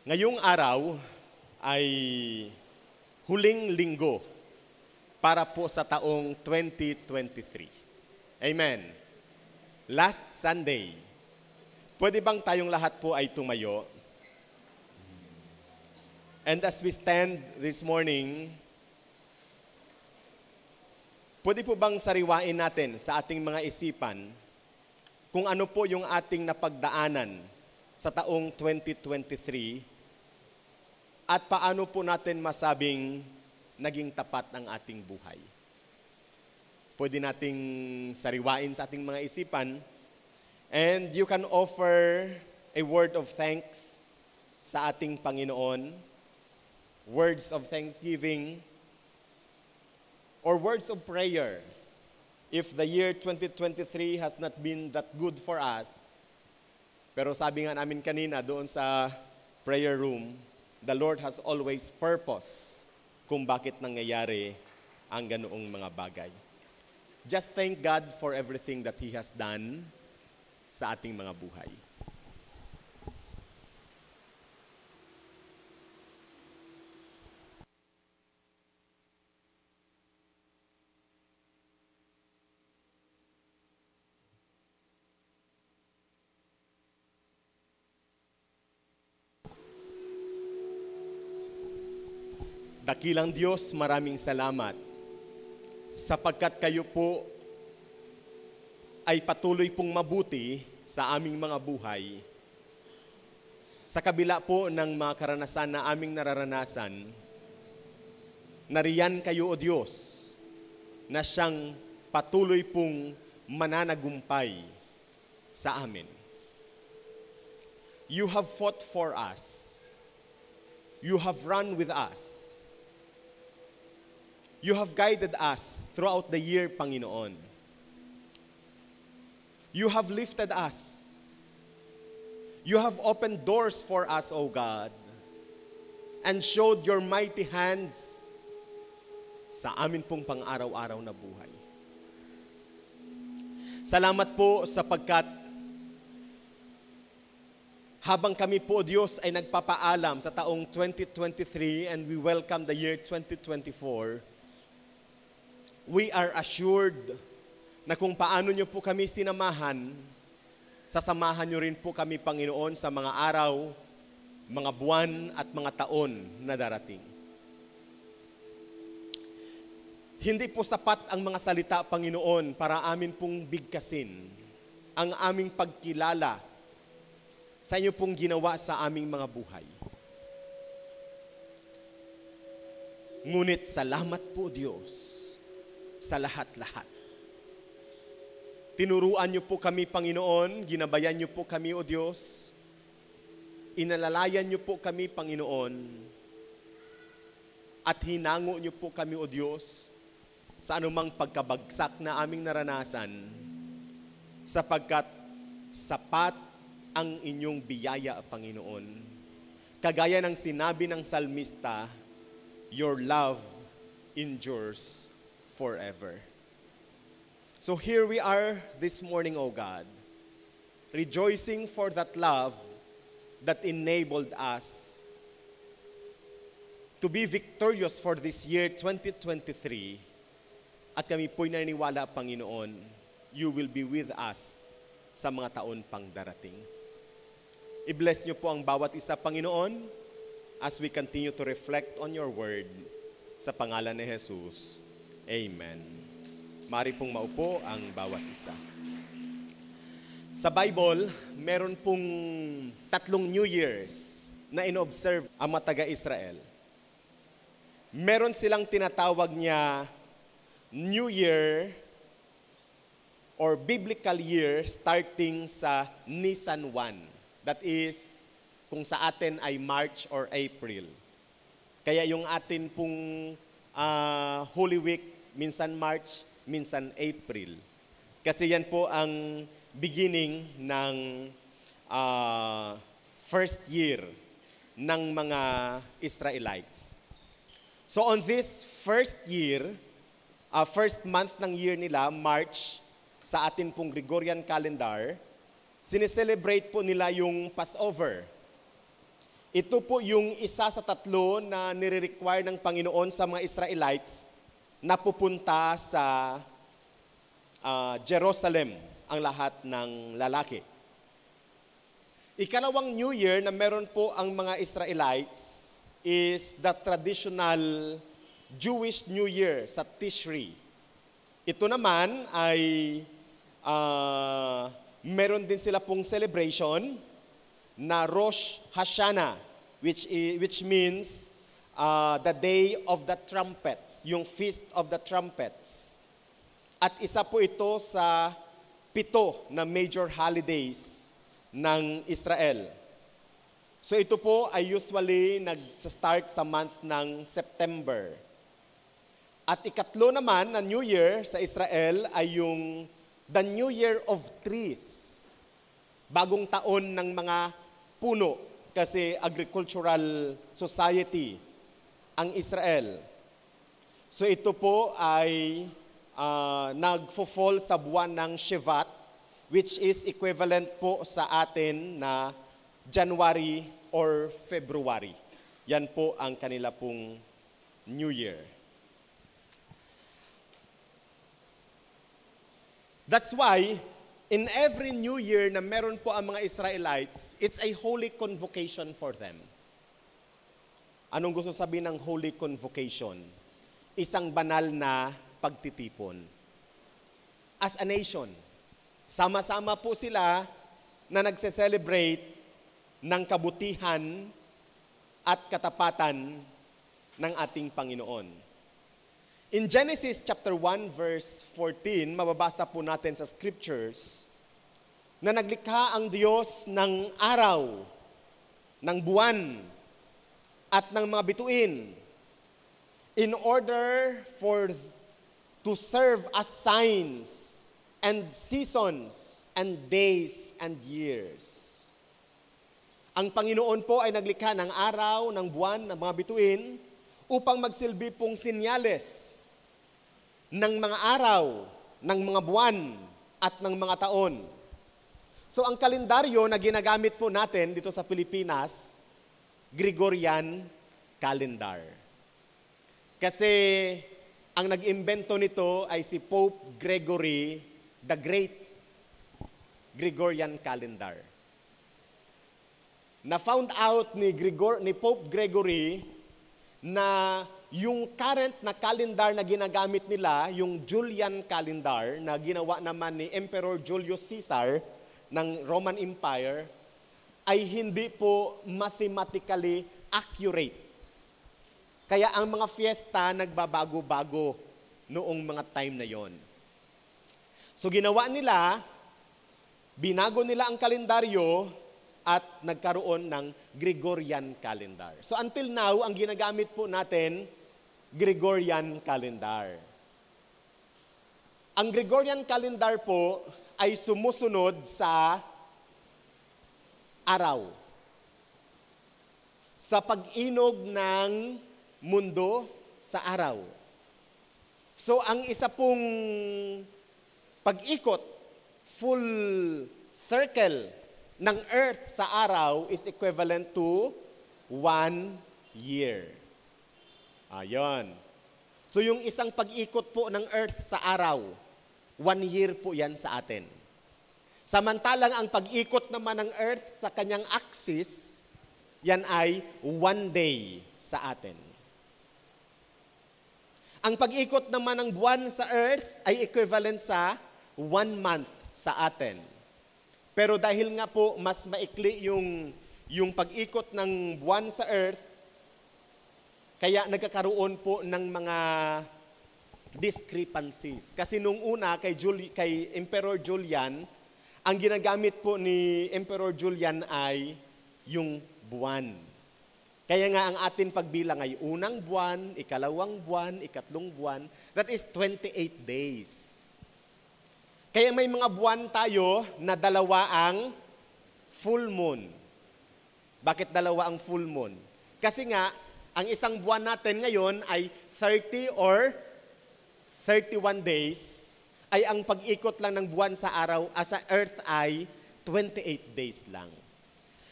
Ngayong araw ay huling linggo para po sa taong 2023. Amen. Last Sunday. Pwede bang tayong lahat po ay tumayo? And as we stand this morning, pwede po bang sariwain natin sa ating mga isipan kung ano po yung ating napagdaanan sa taong 2023 at paano po natin masabing naging tapat ang ating buhay. Pwede nating sariwain sa ating mga isipan and you can offer a word of thanks sa ating Panginoon, words of thanksgiving, or words of prayer. If the year 2023 has not been that good for us, pero sabi nga namin kanina doon sa prayer room, the Lord has always purpose kung bakit nangyayari ang ganoong mga bagay. Just thank God for everything that He has done sa ating mga buhay. Dakilang Diyos, maraming salamat sapagkat kayo po ay patuloy pong mabuti sa aming mga buhay. Sa kabila po ng mga karanasan na aming nararanasan, nariyan kayo, O Diyos, na siyang patuloy pong mananagumpay sa amin. You have fought for us. You have run with us. You have guided us throughout the year, Panginoon. You have lifted us. You have opened doors for us, O God, and showed your mighty hands sa amin pong pang-araw-araw na buhay. Salamat po sapagkat habang kami po, Diyos, ay nagpapaalam sa taong 2023 and we welcome the year 2024, we are assured na kung paano nyo po kami sinamahan, sasamahan nyo rin po kami, Panginoon, sa mga araw, mga buwan at mga taon na darating. Hindi po sapat ang mga salita, Panginoon, para amin pong bigkasin ang aming pagkilala sa inyo pong ginawa sa aming mga buhay. Ngunit salamat po, Diyos, sa lahat-lahat. Tinuruan niyo po kami, Panginoon, ginabayan niyo po kami, O Diyos, inalalayan niyo po kami, Panginoon, at hinango niyo po kami, O Diyos, sa anumang pagkabagsak na aming naranasan, sapagkat sapat ang inyong biyaya, Panginoon. Kagaya ng sinabi ng salmista, your love endures forever. So here we are this morning, O God, rejoicing for that love that enabled us to be victorious for this year 2023. At kami po'y naniniwala, Panginoon, you will be with us sa mga taon pang darating. I-bless niyo po ang bawat isa, Panginoon, as we continue to reflect on your word. Sa pangalan ni Jesus. Amen. Mari pong maupo ang bawat isa. Sa Bible, meron pong 3 New Years na inobserve ang mga taga-Israel. Meron silang tinatawag niya New Year or Biblical Year starting sa Nisan 1. That is, kung sa atin ay March or April. Kaya yung atin pong Holy Week, minsan March, minsan April. Kasi yan po ang beginning ng first year ng mga Israelites. So on this first year, first month ng year nila, March, sa atin pong Gregorian calendar, sineselebrate po nila yung Passover. Ito po yung isa sa tatlo na nire-require ng Panginoon sa mga Israelites na pupunta sa Jerusalem, ang lahat ng lalaki. Ikalawang New Year na meron po ang mga Israelites is the traditional Jewish New Year sa Tishri. Ito naman ay meron din sila pong celebration na Rosh Hashanah, which means the Day of the Trumpets, yung Feast of the Trumpets. At isa po ito sa 7 na major holidays ng Israel. So ito po ay usually nag-start sa month ng September. At ikatlo naman na New Year sa Israel ay yung the New Year of Trees. Bagong taon ng mga puno kasi agricultural society ang Israel. So ito po ay nagfo-fall sa buwan ng Shevat, which is equivalent po sa atin na January or February. Yan po ang kanila pong New Year. That's why, in every New Year na meron po ang mga Israelites, it's a holy convocation for them. Anong gusto sabihin ng holy convocation? Isang banal na pagtitipon. As a nation, sama-sama po sila na nagse-celebrate ng kabutihan at katapatan ng ating Panginoon. In Genesis chapter 1 verse 14, mababasa po natin sa scriptures na naglikha ang Diyos ng araw, ng buwan, at ng mga bituin in order to serve as signs and seasons and days and years. Ang Panginoon po ay naglikha ng araw, ng buwan, ng mga bituin upang magsilbi pong sinyales ng mga araw, ng mga buwan, at ng mga taon. So ang kalendaryo na ginagamit po natin dito sa Pilipinas, Gregorian calendar. Kasi ang nag-imbento nito ay si Pope Gregory the Great. Gregorian calendar. Na-found out ni Pope Gregory na yung current na calendar na ginagamit nila, yung Julian calendar na ginawa naman ni Emperor Julius Caesar ng Roman Empire, ay hindi po mathematically accurate. Kaya ang mga fiesta nagbabago-bago noong mga time na yon. So ginawa nila, binago nila ang kalendaryo at nagkaroon ng Gregorian calendar. So until now, ang ginagamit po natin, Gregorian calendar. Ang Gregorian calendar po ay sumusunod sa araw. Sa pag-inog ng mundo sa araw. So ang isa pong pag-ikot, full circle ng Earth sa araw is equivalent to 1 year. Ayon. So yung isang pag-ikot po ng Earth sa araw, 1 year po yan sa atin. Samantalang ang pag-ikot naman ng Earth sa kanyang axis, yan ay 1 day sa atin. Ang pag-ikot naman ng buwan sa Earth ay equivalent sa 1 month sa atin. Pero dahil nga po mas maikli yung pag-ikot ng buwan sa Earth, kaya nagkakaroon po ng mga discrepancies. Kasi nung una kay Emperor Julian, ang ginagamit po ni Emperor Julian ay yung buwan. Kaya nga ang atin pagbilang ay unang buwan, ikalawang buwan, ikatlong buwan. That is 28 days. Kaya may mga buwan tayo na dalawa ang full moon. Bakit dalawa ang full moon? Kasi nga, ang isang buwan natin ngayon ay 30 or 31 days, ay ang pag-ikot lang ng buwan sa araw, sa earth ay 28 days lang.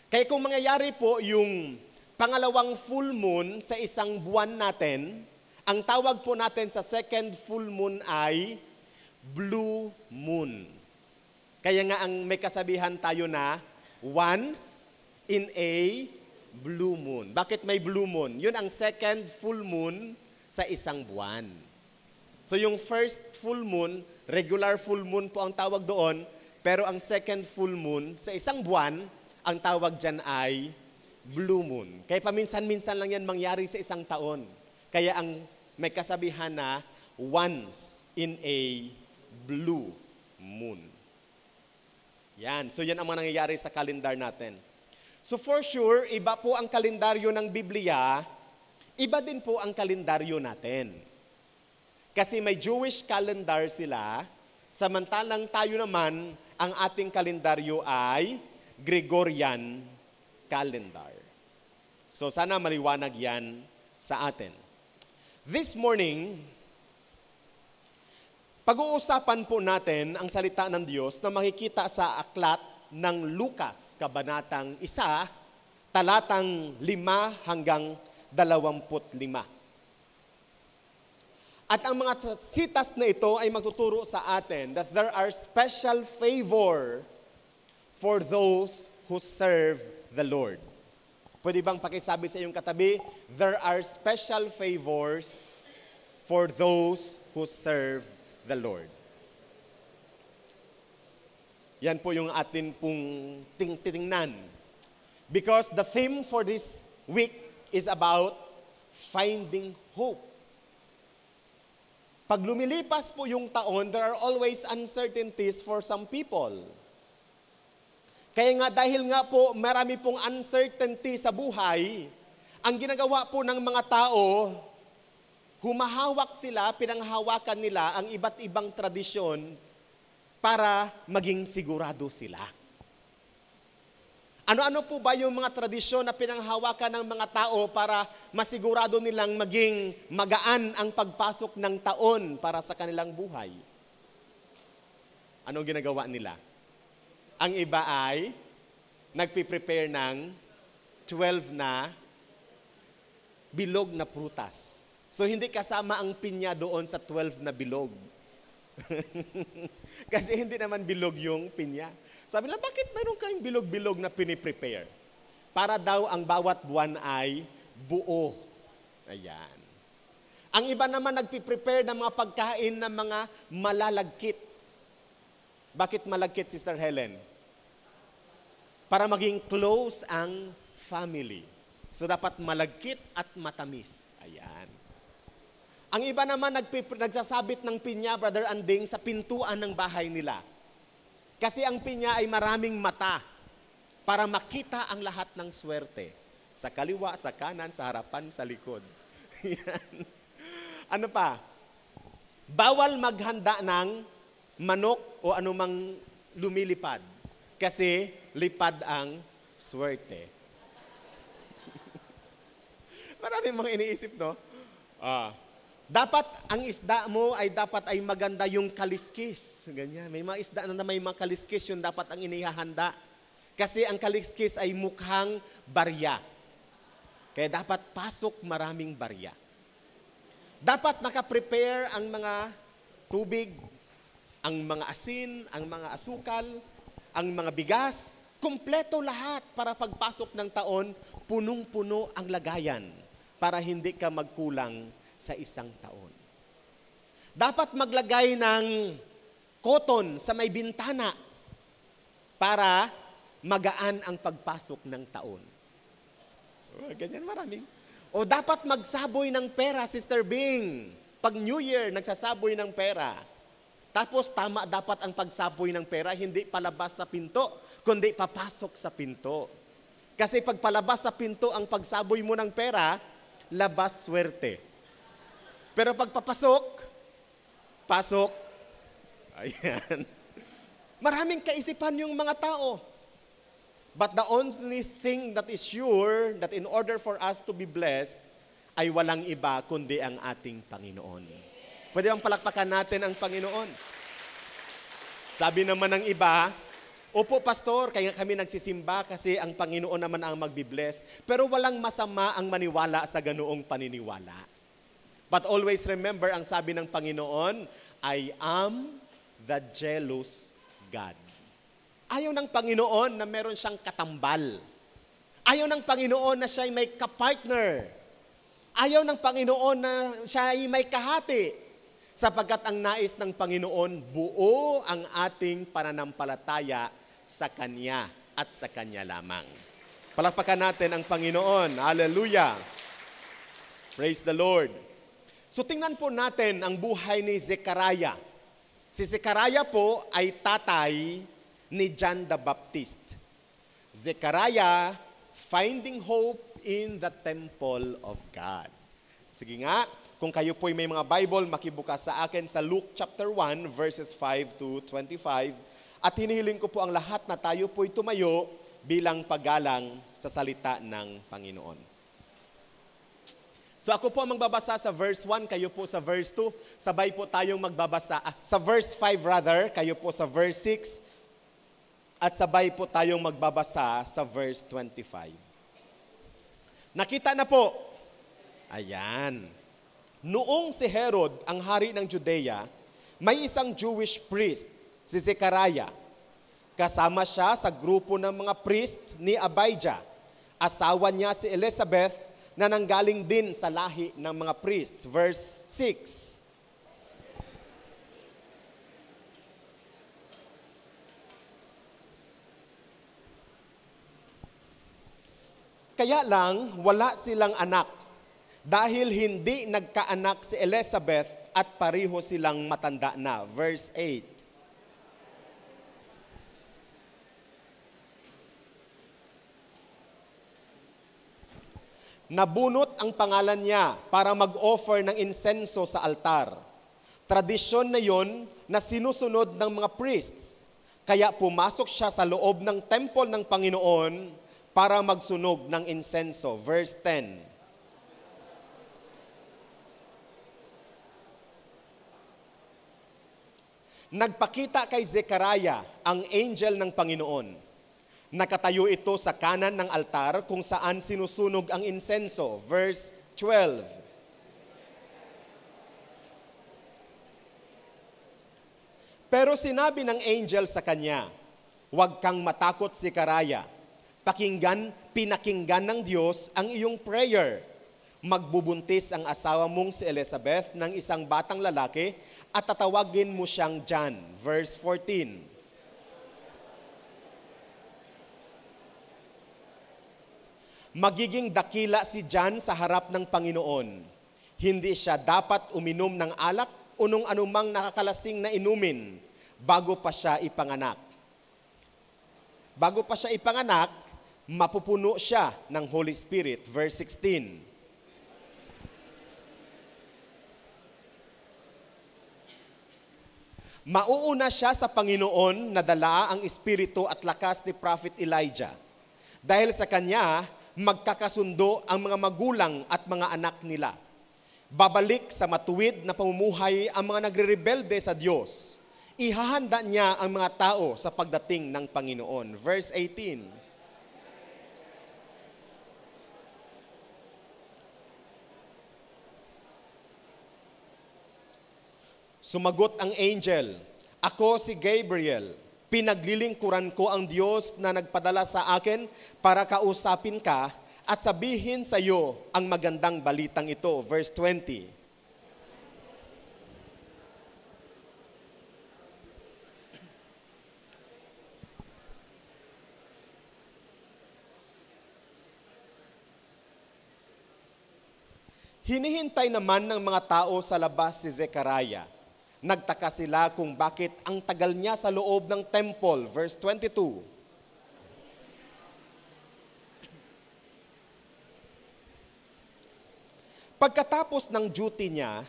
Kaya kung mangyayari po yung pangalawang full moon sa isang buwan natin. Ang tawag po natin sa second full moon ay blue moon. Kaya nga ang may kasabihan tayo na once in a blue moon. Bakit may blue moon? Yun ang second full moon sa isang buwan. So yung first full moon, regular full moon po ang tawag doon, pero ang second full moon sa isang buwan, ang tawag dyan ay blue moon. Kaya paminsan-minsan lang yan mangyari sa isang taon. Kaya ang may kasabihan na once in a blue moon. Yan. So yan ang mga nangyayari sa kalendar natin. So for sure, iba po ang kalendaryo ng Biblia, iba din po ang kalendaryo natin. Kasi may Jewish calendar sila, samantalang tayo naman, ang ating kalendaryo ay Gregorian calendar. So sana maliwanag yan sa atin. This morning, pag-uusapan po natin ang salita ng Diyos na makikita sa aklat ng Lucas, kabanatang 1, talatang 5 hanggang 25. At ang mga sitas na ito ay magtuturo sa atin that there are special favor for those who serve the Lord. Pwede bang pakisabi sa iyong katabi, there are special favors for those who serve the Lord. Yan po yung atin pong titingnan. Because the theme for this week is about finding hope. Pag lumilipas po yung taon, there are always uncertainties for some people. Kaya nga dahil nga po marami pong uncertainty sa buhay, ang ginagawa po ng mga tao, humahawak sila, pinanghawakan nila ang iba't ibang tradisyon para maging sigurado sila. Ano-ano po ba yung mga tradisyon na pinanghawakan ng mga tao para masigurado nilang maging magaan ang pagpasok ng taon para sa kanilang buhay? Anong ginagawa nila? Ang iba ay nagpiprepare ng 12 na bilog na prutas. So hindi kasama ang pinya doon sa 12 na bilog. Kasi hindi naman bilog yung pinya. Sabi nila, bakit mayroon kayong bilog-bilog na piniprepare? Para daw ang bawat buwan ay buo. Ayan. Ang iba naman nagpiprepare ng mga pagkain ng mga malalagkit. Bakit malagkit, Sister Helen? Para maging close ang family. So dapat malagkit at matamis. Ayan. Ang iba naman nagsasabit ng pinya, Brother Anding, sa pintuan ng bahay nila. Kasi ang pinya ay maraming mata para makita ang lahat ng swerte. Sa kaliwa, sa kanan, sa harapan, sa likod. Ano pa? Bawal maghanda ng manok o anumang lumilipad. Kasi lipad ang swerte. Maraming mga iniisip, no? Dapat ang isda mo ay dapat ay maganda yung kaliskis. Ganyan. May mga isda na may mga kaliskis, yun dapat ang inihahanda. Kasi ang kaliskis ay mukhang barya. Kaya dapat pasok maraming barya. Dapat nakaprepare ang mga tubig, ang mga asin, ang mga asukal, ang mga bigas, kumpleto lahat para pagpasok ng taon, punong-puno ang lagayan para hindi ka magkulang sa isang taon. Dapat maglagay ng cotton sa may bintana para magaan ang pagpasok ng taon. Ganyan maraming. O dapat magsaboy ng pera, Sister Bing. Pag New Year, nagsasaboy ng pera. Tapos tama dapat ang pagsaboy ng pera, hindi palabas sa pinto, kundi papasok sa pinto. Kasi pag palabas sa pinto ang pagsaboy mo ng pera, labas swerte. Pero pag papasok, pasok, ayan. Maraming kaisipan yung mga tao. But the only thing that is sure, that in order for us to be blessed, ay walang iba kundi ang ating Panginoon. Pwede bang palakpakan natin ang Panginoon? Sabi naman ng iba, Opo, Pastor, kaya kami nagsisimba kasi ang Panginoon naman ang magbibless. Pero walang masama ang maniwala sa ganoong paniniwala. But always remember, ang sabi ng Panginoon, I am the jealous God. Ayaw ng Panginoon na meron siyang katambal. Ayaw ng Panginoon na siya ay may kapartner. Ayaw ng Panginoon na siya ay may kahati. Sapagkat ang nais ng Panginoon, buo ang ating pananampalataya sa Kanya at sa Kanya lamang. Palakpakan natin ang Panginoon. Hallelujah! Praise the Lord! So tingnan po natin ang buhay ni Zechariah. Si Zechariah po ay tatay ni John the Baptist. Zechariah, finding hope in the temple of God. Sige nga, kung kayo po'y may mga Bible, makibukas sa akin sa Luke chapter 1, verses 5 to 25. At hinihiling ko po ang lahat na tayo po'y tumayo bilang paggalang sa salita ng Panginoon. So ako po ang magbabasa sa verse 1, kayo po sa verse 2. Sabay po tayong magbabasa. Sa verse 5 rather, kayo po sa verse 6. At sabay po tayong magbabasa sa verse 25. Nakita na po. Ayan. Noong si Herod, ang hari ng Judea, may isang Jewish priest, si Zechariah. Kasama siya sa grupo ng mga priest ni Abijah. Asawa niya si Elizabeth na nanggaling din sa lahi ng mga priests. Verse 6. Kaya lang, wala silang anak dahil hindi nagkaanak si Elizabeth at pareho silang matanda na. Verse 8. Nabunot ang pangalan niya para mag-offer ng insenso sa altar. Tradisyon na yon na sinusunod ng mga priests. Kaya pumasok siya sa loob ng temple ng Panginoon para magsunog ng insenso. Verse 10. Nagpakita kay Zechariah ang angel ng Panginoon. Nakatayo ito sa kanan ng altar kung saan sinusunog ang insenso. Verse 12. Pero sinabi ng angel sa kanya, "Huwag kang matakot, Zechariah. Pinakinggan ng Diyos ang iyong prayer. Magbubuntis ang asawa mong si Elizabeth ng isang batang lalaki at tatawagin mo siyang John." Verse 14. Magiging dakila si John sa harap ng Panginoon. Hindi siya dapat uminom ng alak o nung anumang nakakalasing na inumin bago pa siya ipanganak. Bago pa siya ipanganak, mapupuno siya ng Holy Spirit. Verse 16. Mauuna siya sa Panginoon na dala ang espiritu at lakas ni Prophet Elijah. Dahil sa kanya, magkakasundo ang mga magulang at mga anak nila. Babalik sa matuwid na pamumuhay ang mga nagre-rebelde sa Diyos. Ihahanda niya ang mga tao sa pagdating ng Panginoon. Verse 18. Sumagot ang angel, "Ako si Gabriel. Pinaglilingkuran ko ang Diyos na nagpadala sa akin para kausapin ka at sabihin sa iyo ang magandang balitang ito." Verse 20. Hinihintay naman ng mga tao sa labas si Zechariah. Nagtaka sila kung bakit ang tagal niya sa loob ng temple. Verse 22. Pagkatapos ng duty niya,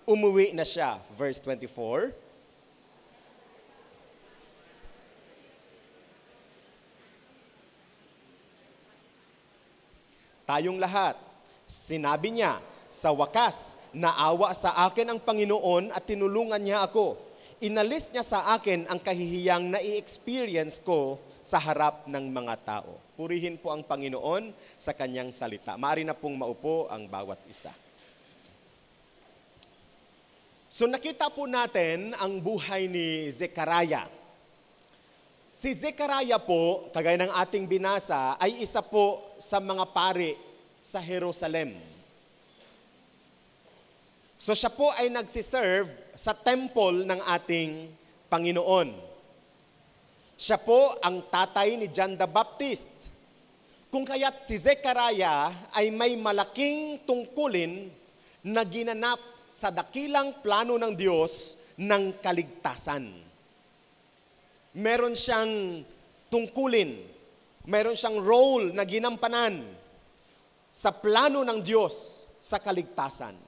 umuwi na siya. Verse 24. Tayong lahat, sinabi niya, "Sa wakas, naawa sa akin ang Panginoon at tinulungan niya ako. inalis niya sa akin ang kahihiyang na i-experience ko sa harap ng mga tao. Purihin po ang Panginoon sa kanyang salita. Maaari na pong maupo ang bawat isa. So nakita po natin ang buhay ni Zechariah. Si Zechariah po, kagaya ng ating binasa, ay isa po sa mga pari sa Jerusalem. So siya po ay nagsiserve sa temple ng ating Panginoon. Siya po ang tatay ni John the Baptist. Kung kaya't si Zechariah ay may malaking tungkulin na ginanap sa dakilang plano ng Diyos ng kaligtasan. Meron siyang tungkulin, meron siyang role na ginampanan sa plano ng Diyos sa kaligtasan.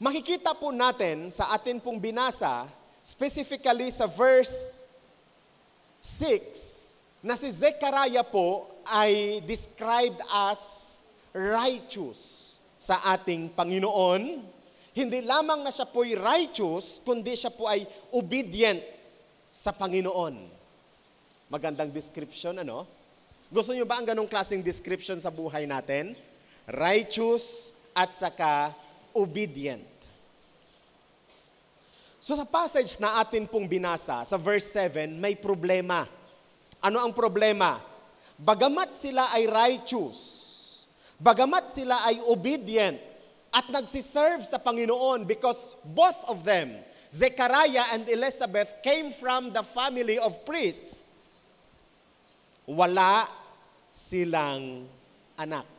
Makikita po natin sa atin pong binasa, specifically sa verse 6, na si Zechariah po ay described as righteous sa ating Panginoon. Hindi lamang na siya po'y righteous, kundi siya po ay obedient sa Panginoon. Magandang description, ano? Gusto niyo ba ang ganong klaseng description sa buhay natin? Righteous at saka obedient. So sa passage na atin pong binasa, sa verse 7, may problema. Ano ang problema? Bagamat sila ay righteous, bagamat sila ay obedient, at nagsiserve sa Panginoon because both of them, Zechariah and Elizabeth, came from the family of priests, wala silang anak.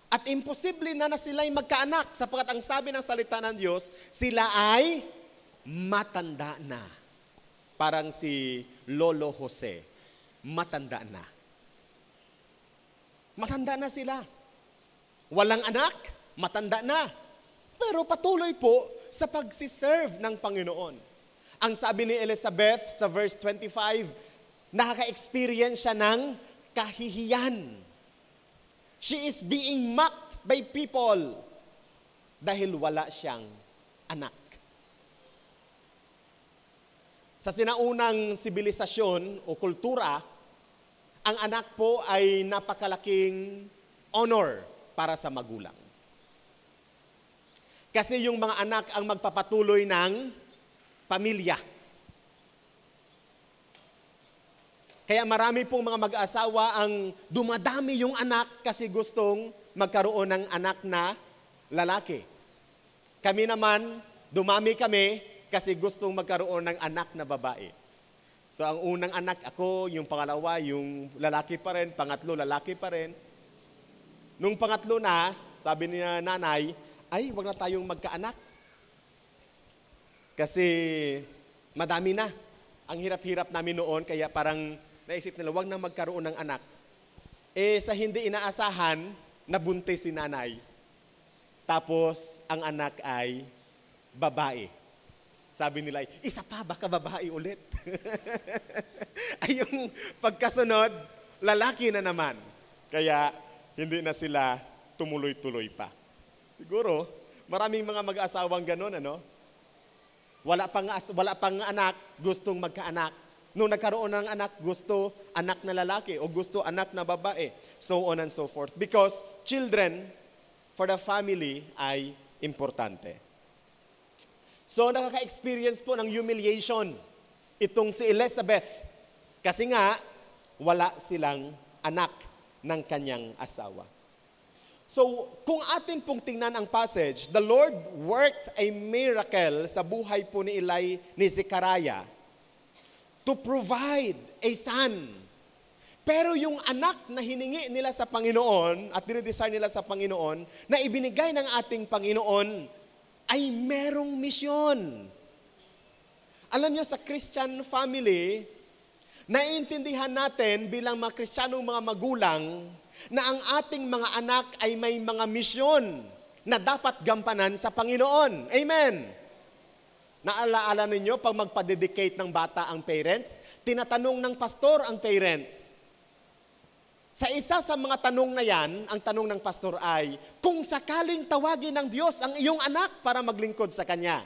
At imposible na sila'y magkaanak sapagkat ang sabi ng salita ng Diyos, sila ay matanda na. Parang si Lolo Jose, matanda na. Matanda na sila. Walang anak, matanda na. Pero patuloy po sa pagsiserve ng Panginoon. Ang sabi ni Elizabeth sa verse 25, nakaka-experience siya ng kahihiyan. She is being mocked by people dahil wala siyang anak. Sa sinaunang sibilisasyon o kultura, ang anak po ay napakalaking honor para sa magulang. Kasi yung mga anak ang magpapatuloy ng pamilya. Kaya marami pong mga mag-asawa ang dumadami yung anak kasi gustong magkaroon ng anak na lalaki. Kami naman, dumami kami kasi gustong magkaroon ng anak na babae. So ang unang anak ako, yung pangalawa, yung lalaki pa rin, pangatlo, lalaki pa rin. Nung pangatlo na, sabi ni nanay, ay, wag na tayong magkaanak. Kasi madami na. Ang hirap-hirap namin noon, kaya parang naisip nila, wag na magkaroon ng anak. Eh, sa hindi inaasahan, nabuntis si nanay. Tapos, ang anak ay babae. Sabi nila, isa pa, baka babae ulit. Ay, yung pagkasunod, lalaki na naman. Kaya, hindi na sila tumuloy-tuloy pa. Siguro, maraming mga mag-asawang ganun, ano? Wala pang anak, gustong magkaanak. Nung nagkaroon ng anak, gusto anak na lalaki o gusto anak na babae. So on and so forth. Because children, for the family, ay importante. So nakaka-experience po ng humiliation itong si Elizabeth. Kasi nga, wala silang anak ng kanyang asawa. So, kung atin pong tingnan ang passage, the Lord worked a miracle sa buhay po ni Zechariah to provide a son. Pero yung anak na hiningi nila sa Panginoon at dinidesire nila sa Panginoon na ibinigay ng ating Panginoon ay merong misyon. Alam niyo, sa Christian family, naiintindihan natin bilang mga Kristiyanong mga magulang na ang ating mga anak ay may mga misyon na dapat gampanan sa Panginoon. Amen! Naalaala ninyo, pag magpa-dedicate ng bata ang parents, tinatanong ng pastor ang parents. Sa isa sa mga tanong na yan, ang tanong ng pastor ay, kung sakaling tawagin ng Diyos ang iyong anak para maglingkod sa Kanya,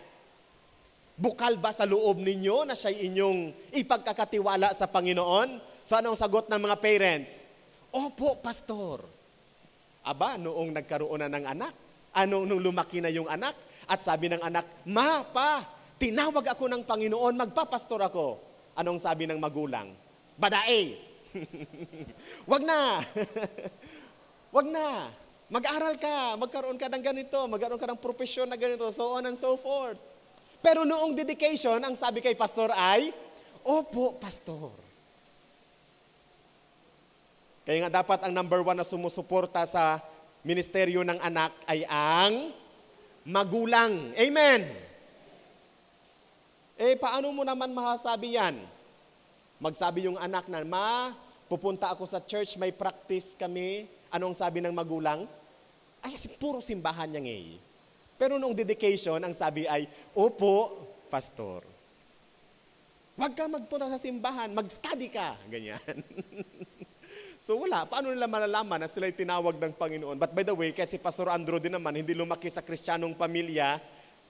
Bukal ba sa loob ninyo na siya'y inyong ipagkakatiwala sa Panginoon? So anong sagot ng mga parents? Opo, pastor. Aba, noong nagkaroon na ng anak, nung lumaki na yung anak, at sabi ng anak, Ma, Pa, tinawag ako ng Panginoon, magpapastor ako. Anong sabi ng magulang? Badae. Wag na. Wag na. Mag-aral ka, magkaroon ka ng ganito, magkaroon ka ng profesyon na ganito, so on and so forth. Pero noong dedication, ang sabi kay pastor ay, Opo, pastor. Kaya nga dapat ang number 1 na sumusuporta sa ministeryo ng anak ay ang magulang. Amen. Paano mo naman masasabi yan? Magsabi yung anak na, Ma, pupunta ako sa church, may practice kami. Anong sabi ng magulang? Ay, puro simbahan niya ngayon. Pero noong dedication, ang sabi ay, Opo, pastor. Huwag ka magpunta sa simbahan, mag-study ka. Ganyan. So wala, paano nila malalaman na sila'y tinawag ng Panginoon? But by the way, kasi Pastor Andrew din naman, hindi lumaki sa Kristiyanong pamilya,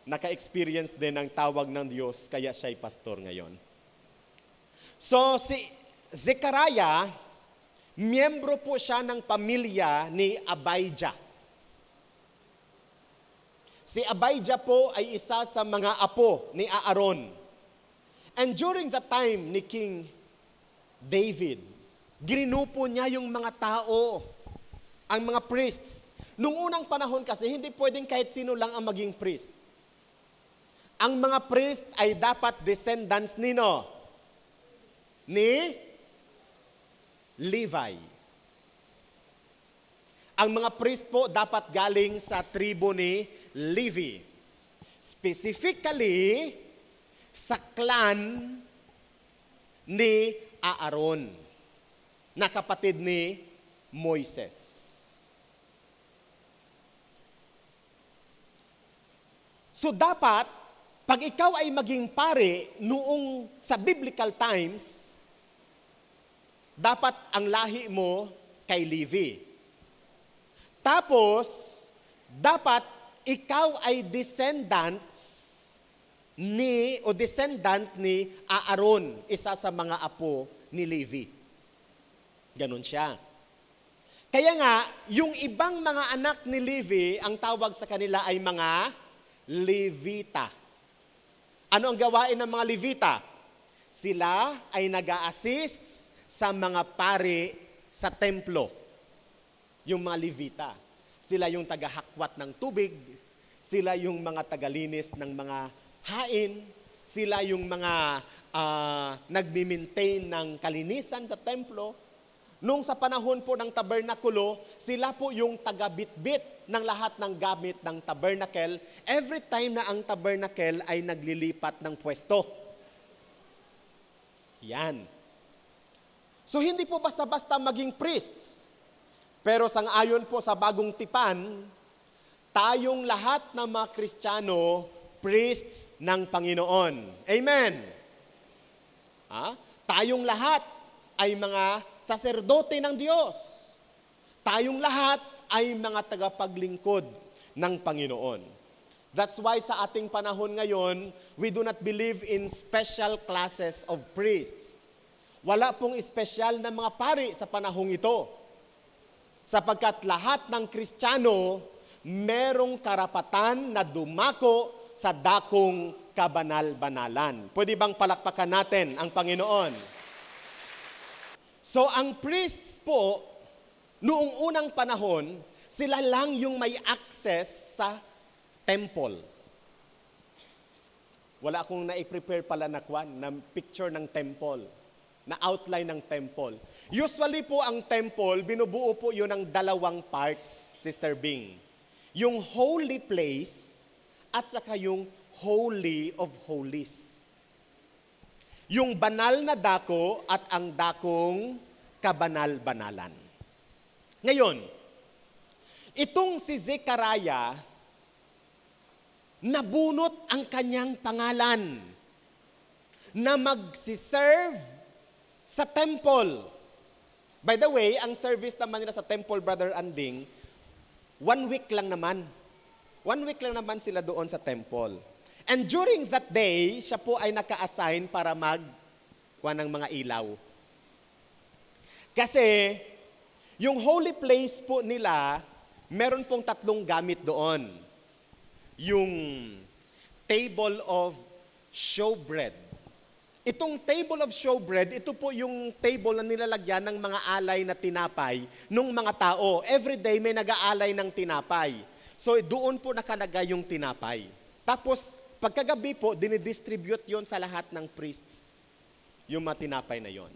naka-experience din ng tawag ng Diyos, kaya siya'y pastor ngayon. So si Zechariah, miyembro po siya ng pamilya ni Abijah. Si Abijah po ay isa sa mga apo ni Aaron. And during the time ni King David, ginupo niya yung mga tao, ang mga priests. Nung unang panahon kasi, hindi pwedeng kahit sino lang ang maging priest. Ang mga priest ay dapat descendants nino? Ni Levi. Ang mga priest po dapat galing sa tribo ni Levi. Specifically, sa clan ni Aaron, na kapatid ni Moises. So dapat, pag ikaw ay maging pare noong sa biblical times, dapat ang lahi mo kay Levi. Tapos, dapat ikaw ay descendant ni Aaron, isa sa mga apo ni Levi. Ganon siya. Kaya nga, yung ibang mga anak ni Levi, ang tawag sa kanila ay mga Levita. Ano ang gawain ng mga Levita? Sila ay nag-a-assist sa mga pari sa templo. Yung mga Levita. Sila yung tagahakwat ng tubig, sila yung mga tagalinis ng mga hain, sila yung mga nagmi-maintain ng kalinisan sa templo. Nung sa panahon po ng tabernakulo, sila po yung taga-bitbit ng lahat ng gamit ng tabernacle every time na ang tabernacle ay naglilipat ng pwesto. Yan. So hindi po basta-basta maging priests. Pero sang-ayon po sa bagong tipan, tayong lahat ng mga Kristiyano, priests ng Panginoon. Amen. Tayong lahat ay mga saserdote ng Diyos. Tayong lahat ay mga tagapaglingkod ng Panginoon. That's why sa ating panahon ngayon, we do not believe in special classes of priests. Wala pong espesyal na mga pari sa panahong ito. Sapagkat lahat ng Kristiyano merong karapatan na dumako sa dakong kabanal-banalan. Pwede bang palakpakan natin ang Panginoon? So ang priests po, noong unang panahon, sila lang yung may access sa temple. Wala akong na-prepare pala na picture ng temple. Na outline ng temple. Usually po ang temple, binubuo po yun ng dalawang parts, Sister Bing. Yung holy place at saka yung holy of holies. Yung banal na dako at ang dakong kabanal-banalan. Ngayon, itong si Zechariah, nabunot ang kanyang pangalan na magsiserve sa temple. By the way, ang service naman nila sa temple, Brother Anding, 1 week lang naman. 1 week lang naman sila doon sa temple. And during that day, siya po ay naka-assign para magkuha ng mga ilaw. Kasi, yung holy place po nila, meron pong tatlong gamit doon. Yung table of showbread. Itong table of showbread, ito po yung table na nilalagyan ng mga alay na tinapay ng mga tao. Every day may nag-aalay ng tinapay. So doon po nakalagay yung tinapay. Tapos pagkagabi po, dinidistribute yon sa lahat ng priests. Yung mga tinapay na yon.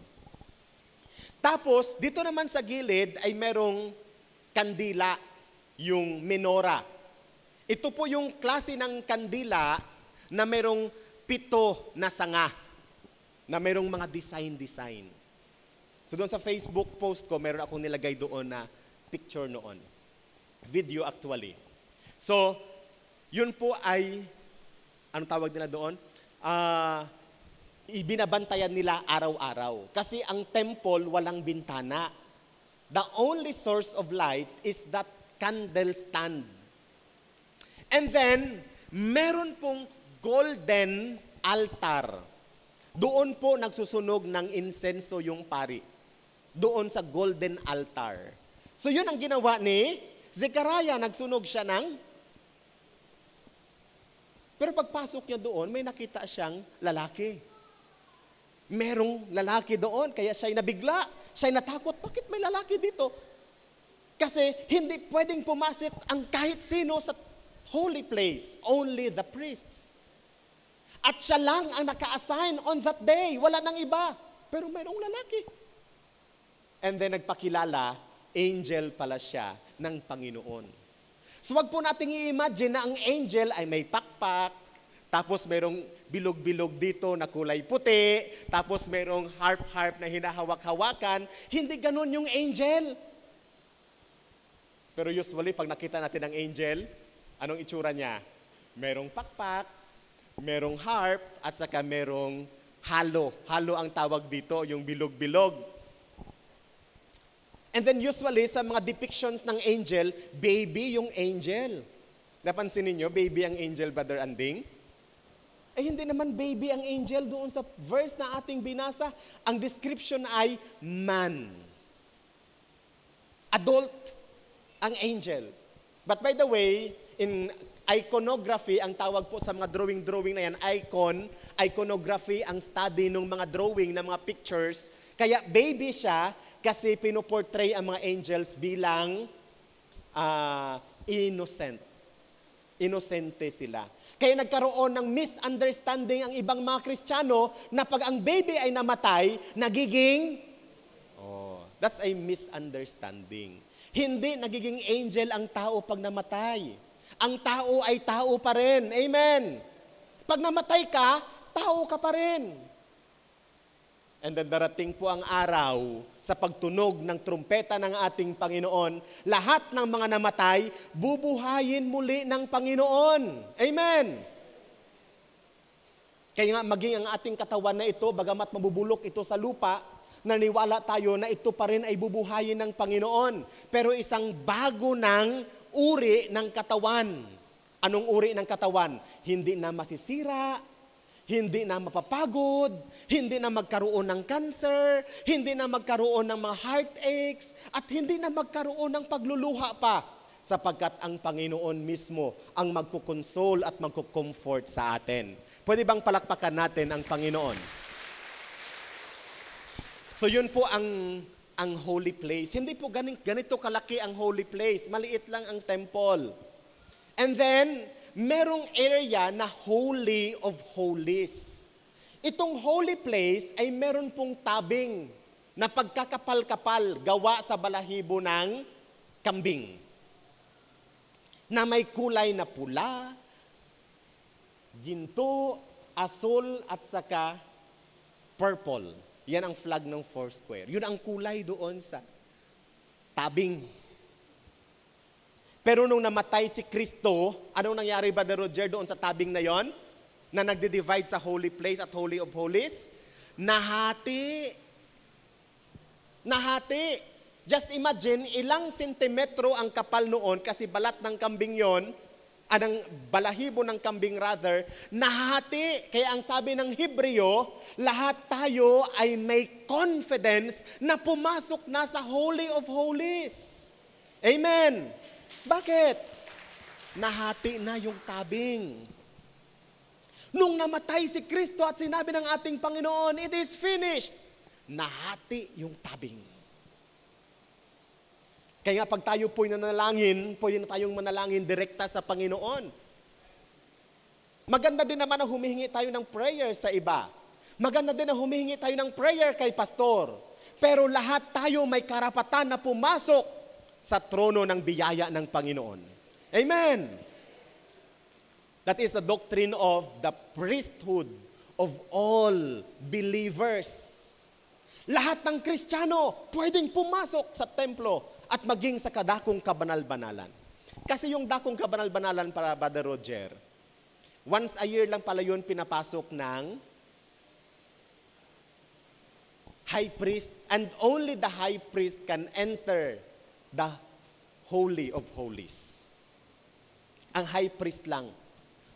Tapos dito naman sa gilid ay merong kandila, yung menorah. Ito po yung klase ng kandila na merong 7 na sanga, na merong mga design. So doon sa Facebook post ko, meron akong nilagay doon na picture noon. Video actually. So, yun po ay, anong tawag nila doon? Ibinabantayan nila araw-araw. Kasi ang temple walang bintana. The only source of light is that candle stand. And then, meron pong golden altar. Doon po nagsusunog ng insenso yung pari. Doon sa golden altar. So yun ang ginawa ni Zechariah. Nagsunog siya ng... Pero pagpasok niya doon, may nakita siyang lalaki. Merong lalaki doon, kaya siya'y nabigla. Siya'y natakot, bakit may lalaki dito? Kasi hindi pwedeng pumasok ang kahit sino sa holy place. Only the priests. At siya lang ang naka-assign on that day. Wala nang iba. Pero mayroong lalaki. And then nagpakilala, angel pala siya ng Panginoon. So wag po nating i-imagine na ang angel ay may pakpak, tapos mayroong bilog-bilog dito na kulay puti, tapos mayroong harp-harp na hinahawak-hawakan. Hindi ganun yung angel. Pero usually, pag nakita natin ang angel, anong itsura niya? Merong pakpak, merong harp, at saka merong halo. Halo ang tawag dito, yung bilog-bilog. And then usually, sa mga depictions ng angel, baby yung angel. Napansin niyo, baby ang angel, Brother Anding? Eh hindi naman baby ang angel doon sa verse na ating binasa. Ang description ay man. Adult ang angel. But by the way, in iconography, ang tawag po sa mga drawing na yan, iconography, ang study ng mga drawing, ng mga pictures. Kaya baby siya kasi pinoportray ang mga angels bilang innocent. Inosente sila. Kaya nagkaroon ng misunderstanding ang ibang mga Kristiyano na pag ang baby ay namatay, nagiging, that's a misunderstanding. Hindi nagiging angel ang tao pag namatay. Ang tao ay tao pa rin. Amen. Pag namatay ka, tao ka pa rin. And then darating po ang araw sa pagtunog ng trumpeta ng ating Panginoon, lahat ng mga namatay, bubuhayin muli ng Panginoon. Amen. Kaya nga maging ang ating katawan na ito, bagamat mabubulok ito sa lupa, naniwala tayo na ito pa rin ay bubuhayin ng Panginoon. Pero isang bago ng uri ng katawan. Anong uri ng katawan? Hindi na masisira, hindi na mapapagod, hindi na magkaroon ng cancer, hindi na magkaroon ng mga heartaches, at hindi na magkaroon ng pagluluha pa, sapagkat ang Panginoon mismo ang magkukonsol at magkukomfort sa atin. Pwede bang palakpakan natin ang Panginoon? So yun po ang holy place. Hindi po ganito kalaki ang holy place. Maliit lang ang temple. And then, merong area na Holy of Holies. Itong holy place ay meron pong tabing na pagkakapal-kapal gawa sa balahibo ng kambing. Na may kulay na pula, ginto, asul, at saka purple. Yan ang flag ng Foursquare. Yun ang kulay doon sa tabing. Pero nung namatay si Kristo, anong nangyari, Brother Roger, doon sa tabing na yon? Na nagde-divide sa holy place at holy of holies? Nahati. Nahati. Just imagine, ilang sentimetro ang kapal noon kasi balat ng kambing yon anang balahibo ng kambing rather, nahati. Kaya ang sabi ng Hebreo, lahat tayo ay may confidence na pumasok na sa Holy of Holies. Amen. Bakit? Nahati na yung tabing. Nung namatay si Kristo at sinabi ng ating Panginoon, it is finished, nahati yung tabing. Kaya nga pag tayo po'y nanalangin, pwede na tayong manalangin direkta sa Panginoon. Maganda din naman na humihingi tayo ng prayer sa iba. Maganda din na humihingi tayo ng prayer kay pastor. Pero lahat tayo may karapatan na pumasok sa trono ng biyaya ng Panginoon. Amen! That is the doctrine of the priesthood of all believers. Lahat ng Kristiyano pwedeng pumasok sa templo at maging sa kadakong kabanal-banalan. Kasi yung dakong kabanal-banalan para Brother Roger, once a year lang pala yun pinapasok ng high priest, and only the high priest can enter the Holy of Holies. Ang high priest lang.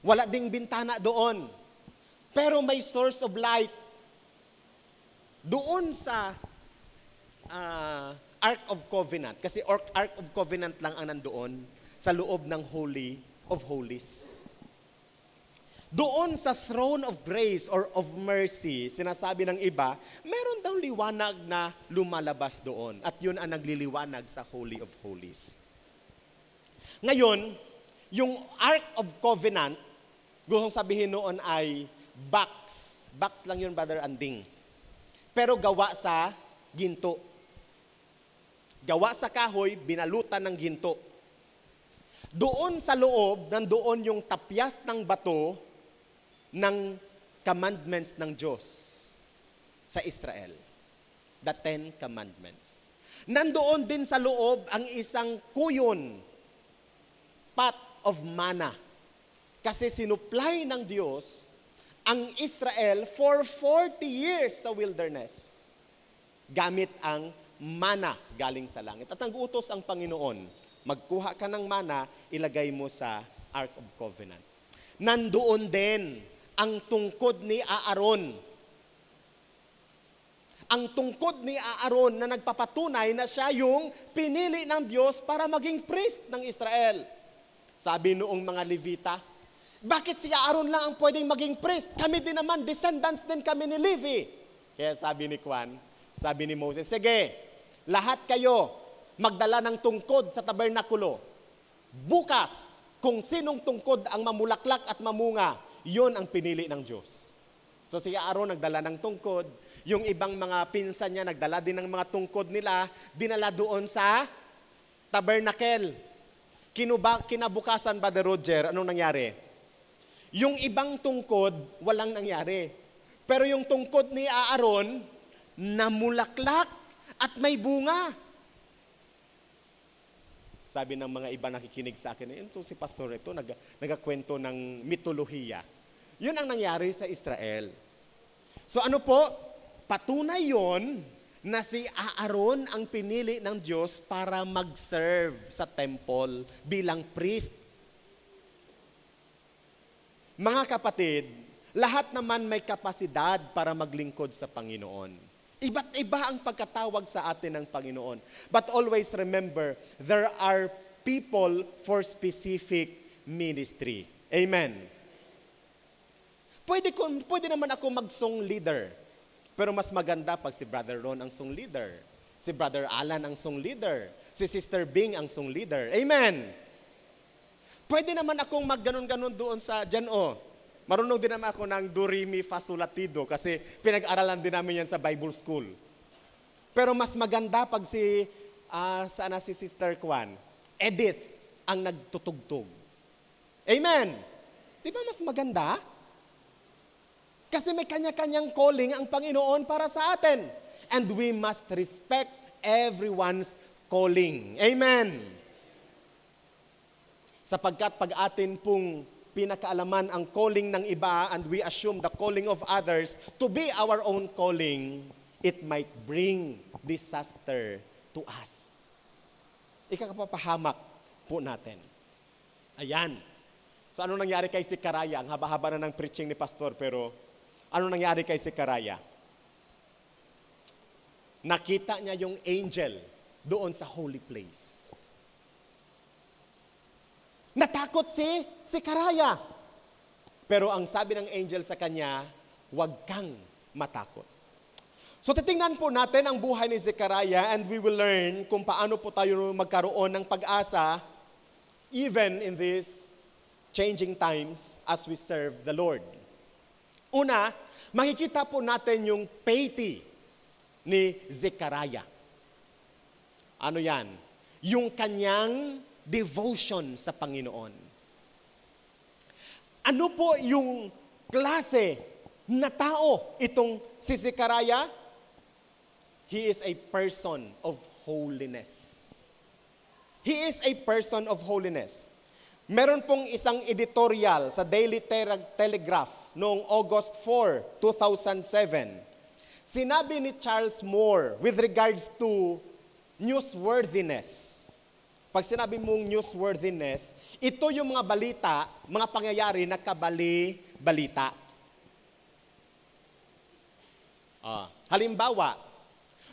Wala ding bintana doon. Pero may source of light. Doon sa Ark of Covenant. Kasi Ark of Covenant lang ang nandoon sa loob ng Holy of Holies. Doon sa throne of grace or of mercy, sinasabi ng iba, meron daw liwanag na lumalabas doon. At yun ang nagliliwanag sa Holy of Holies. Ngayon, yung Ark of Covenant, gustong sabihin noon ay box. Box lang yun, Brother Anding. Pero gawa sa ginto. Gawa sa kahoy, binalutan ng ginto. Doon sa loob, nandoon yung tapyas ng bato ng commandments ng Diyos sa Israel. The 10 Commandments. Nandoon din sa loob ang isang kuyon, pot of manna. Kasi sinupply ng Diyos ang Israel for 40 years sa wilderness. Gamit ang manna galing sa langit. At nag-utos ang Panginoon, magkuha ka ng manna, ilagay mo sa Ark of Covenant. Nandoon din ang tungkod ni Aaron. Ang tungkod ni Aaron na nagpapatunay na siya yung pinili ng Diyos para maging priest ng Israel. Sabi noong mga Levita, bakit si Aaron lang ang pwedeng maging priest? Kami din naman, descendants din kami ni Levi. Kaya sabi ni Juan, sabi ni Moses, sige, lahat kayo magdala ng tungkod sa tabernakulo. Bukas, kung sinong tungkod ang mamulaklak at mamunga, yon ang pinili ng Diyos. So si Aaron nagdala ng tungkod, yung ibang mga pinsan niya nagdala din ng mga tungkod nila, dinala doon sa tabernacle. Kinabukasan, Brother Roger, anong nangyari? Yung ibang tungkod, walang nangyari. Pero yung tungkod ni Aaron, namulaklak at may bunga. Sabi ng mga iba nakikinig sa akin, ito si pastor ito, nagakwento ng mitolohiya. Yun ang nangyari sa Israel. So ano po? Patunay yon na si Aaron ang pinili ng Diyos para mag-serve sa temple bilang priest. Mga kapatid, lahat naman may kapasidad para maglingkod sa Panginoon. Iba't iba ang pagkatawag sa atin ng Panginoon. But always remember, there are people for specific ministry. Amen. Pwede naman ako mag-song leader. Pero mas maganda pag si Brother Ron ang song leader. Si Brother Alan ang song leader. Si Sister Bing ang song leader. Amen. Pwede naman akong magganon-ganon doon sa dyan Marunong din naman ako ng do, re, mi, fa, sol, la, ti, do kasi pinag-aralan din namin yan sa Bible School. Pero mas maganda pag si Sister Kwan, Edith ang nagtutugtog. Amen. Di ba mas maganda? Kasi may kanya-kanyang calling ang Panginoon para sa atin. And we must respect everyone's calling. Amen. Sapagkat pag atin pong pinakaalaman ang calling ng iba and we assume the calling of others to be our own calling, it might bring disaster to us. Ikakapapahamak po natin. Ayan. So ano nangyari kay Zekaraya? Ang haba-haba na ng preaching ni Pastor, pero ano nangyari kay Zekaraya? Nakita niya yung angel doon sa holy place. Natakot si Zekaraya. Pero ang sabi ng angel sa kanya, huwag kang matakot. So titingnan po natin ang buhay ni Zekaraya and we will learn kung paano po tayo magkaroon ng pag-asa even in these changing times as we serve the Lord. Una, makikita po natin yung piety ni Zekaraya. Ano yan? Yung kanyang devotion sa Panginoon. Ano po yung klase na tao itong si Zekaraya? He is a person of holiness. He is a person of holiness. Meron pong isang editorial sa Daily Telegraph noong August 4, 2007. Sinabi ni Charles Moore with regards to newsworthiness. Pag sinabi mong newsworthiness, ito yung mga balita, mga pangyayari na kabali-balita. Halimbawa,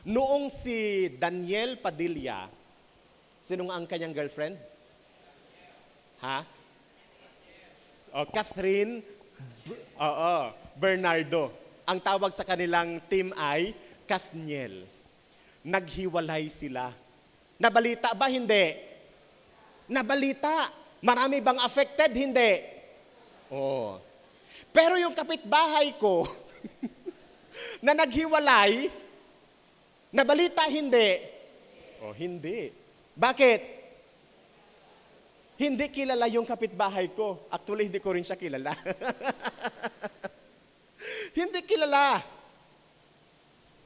noong si Daniel Padilla, sino ang kanyang girlfriend? Catherine Bernardo. Ang tawag sa kanilang team ay Kathniel. Naghiwalay sila. Nabalita ba? Hindi. Nabalita. Marami bang affected? Hindi. Pero yung kapitbahay ko na naghiwalay, nabalita? Hindi. Hindi. Bakit? Hindi kilala yung kapitbahay ko. Actually, hindi ko rin siya kilala. Hindi kilala.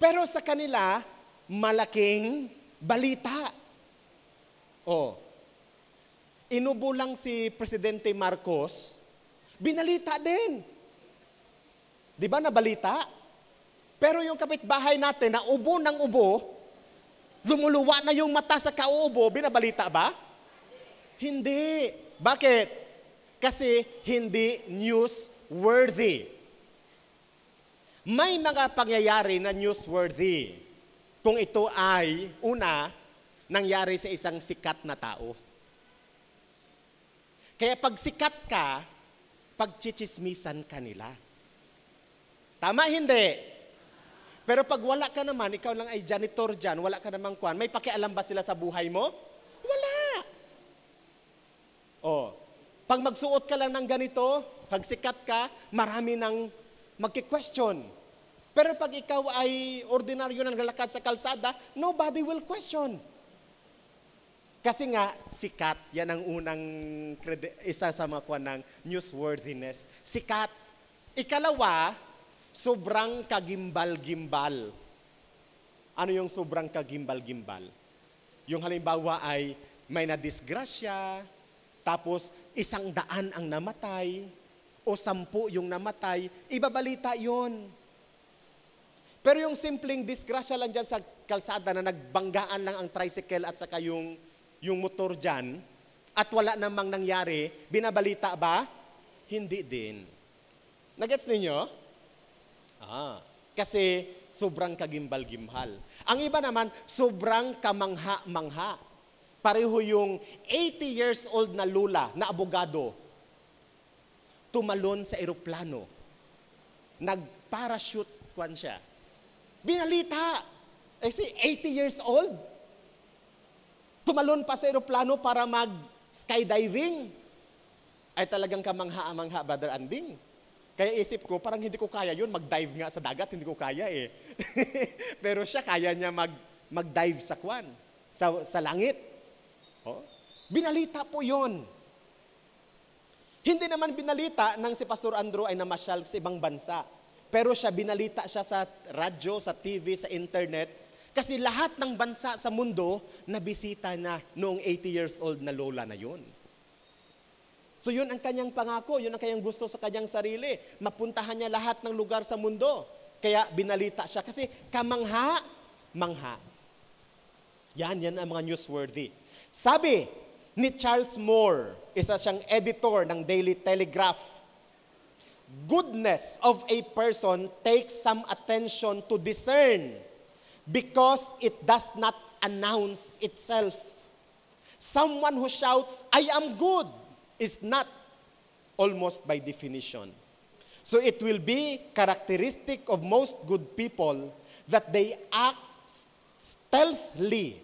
Pero sa kanila, malaking balita. Inubo lang si Presidente Marcos, binalita din. Di ba nabalita? Pero yung kapitbahay natin na ubo ng ubo, lumuluwa na yung mata sa kauubo, binabalita ba? Hindi. Bakit? Kasi hindi newsworthy. May mga pangyayari na newsworthy kung ito ay, una, nangyari sa isang sikat na tao. Kaya pag sikat ka, pagchichismisan ka nila. Tama, hindi? Pero pag wala ka naman, ikaw lang ay janitor dyan, wala ka namang kwan, may pakialam ba sila sa buhay mo? Wala. Pag magsuot ka lang ng ganito, pag sikat ka, marami nang magki-question. Pero pag ikaw ay ordinaryo na naglalakad sa kalsada, nobody will question. Kasi nga, sikat, yan ang unang isa sa mga kwan ng newsworthiness. Sikat. Ikalawa, sobrang kagimbal-gimbal. Ano yung sobrang kagimbal-gimbal? Yung halimbawa ay may nadisgrasya, tapos 100 ang namatay, o 10 yung namatay, ibabalita yon. Pero yung simpleng disgrasya lang dyan sa kalsada na nagbanggaan lang ang tricycle at saka yung motor dyan, at wala namang nangyari, binabalita ba? Hindi din. Nagets ninyo? Kasi sobrang kagimbal-gimbal. Ang iba naman, sobrang kamangha-mangha. Pareho yung 80 years old na lula, na abogado, tumalon sa eroplano. Nag-parachute kwan siya. Binalita. Kasi 80 years old. Tumalon pa sa eroplano para mag-skydiving. Ay talagang kamangha-mangha, Brother Anding. Kaya isip ko, parang hindi ko kaya yun. Mag-dive nga sa dagat, hindi ko kaya eh. Pero siya, kaya niya mag-dive sa kwan, sa langit. Binalita po yon. Hindi naman binalita nang si Pastor Andrew ay namasyal sa ibang bansa. Pero siya, binalita siya sa radyo, sa TV, sa internet. Kasi lahat ng bansa sa mundo, nabisita na noong 80 years old na lola na yun. So yun ang kanyang pangako, yun ang kanyang gusto sa kanyang sarili. Mapuntahan niya lahat ng lugar sa mundo. Kaya binalita siya. Kasi kamangha-mangha. Yan ang mga newsworthy. Sabi ni Charles Moore, isa siyang editor ng Daily Telegraph. Goodness of a person takes some attention to discern because it does not announce itself. Someone who shouts, "I am good," is not, almost by definition. So it will be characteristic of most good people that they act stealthily,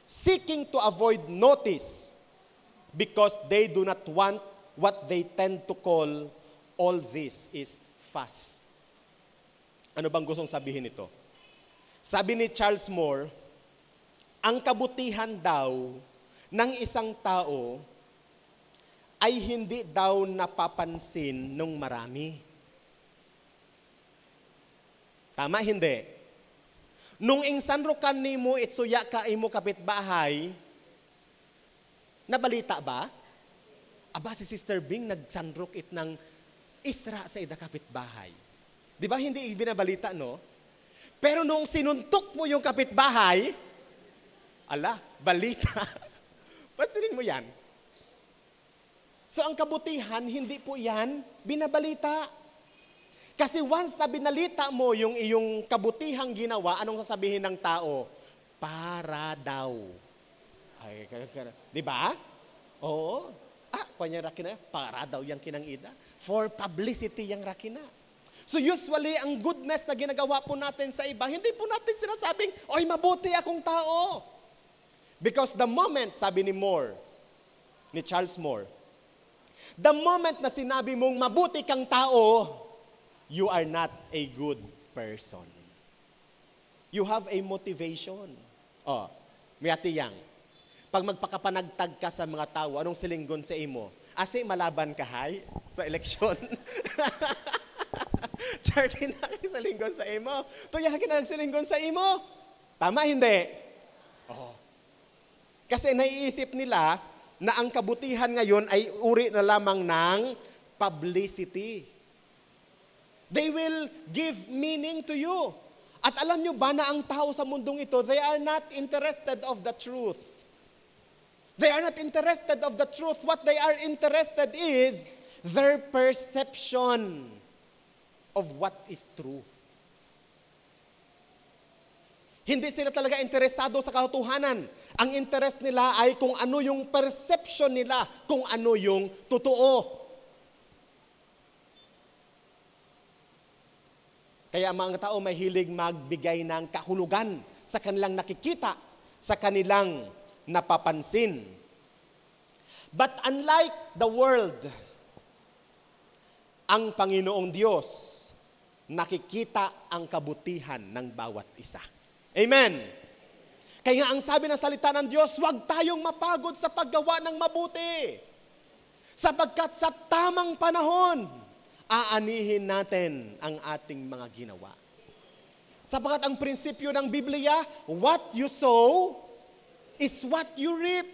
seeking to avoid notice because they do not want what they tend to call, "All this is fast." Ano bang gustong sabihin nito? Sabi ni Charles Moore, ang kabutihan daw ng isang tao ay hindi daw napapansin ng marami. Tama, hindi? Nung ingsanrukan nimo itsuya ka imo kapitbahay, nabalita ba? Aba, si Sister Bing nagsanrok it ng isra sa ida kapitbahay. Di ba hindi binabalita, no? Pero nung sinuntok mo yung kapitbahay, ala, balita. Pansinin mo yan. So ang kabutihan, hindi po yan binabalita. Kasi once na binalita mo yung iyong kabutihang ginawa, anong sasabihin ng tao? Para daw. Ay, di ba? Oo. Kanya rakina, para daw yung kinangida. For publicity yung rakina. So usually, ang goodness na ginagawa po natin sa iba, hindi po natin sinasabing, "Oy, mabuti akong tao." Because the moment, sabi ni Moore, ni Charles Moore, the moment na sinabi mong mabuti kang tao, you are not a good person. You have a motivation. May atiyang. Pag magpakapanagtag ka sa mga tao, anong silinggon sa imo? Asi malaban ka hay sa eleksyon. Charity na silinggon sa imo. Tuya na silinggon sa imo. Tama, hindi? Kasi naiisip nila na ang kabutihan ngayon ay uri na lamang ng publicity. They will give meaning to you. At alam nyo ba na ang tao sa mundong ito, they are not interested of the truth. They are not interested of the truth. What they are interested is their perception of what is true. Hindi sila talaga interesado sa katotohanan. Ang interest nila ay kung ano yung perception nila, kung ano yung totoo. Kaya ang mga tao may hilig magbigay ng kahulugan sa kanilang nakikita, sa kanilang napapansin. But unlike the world, ang Panginoong Diyos nakikita ang kabutihan ng bawat isa. Amen. Kaya ang sabi ng salita ng Diyos, huwag tayong mapagod sa paggawa ng mabuti. Sapagkat sa tamang panahon, aanihin natin ang ating mga ginawa. Sapagkat ang prinsipyo ng Biblia, what you sow is what you reap.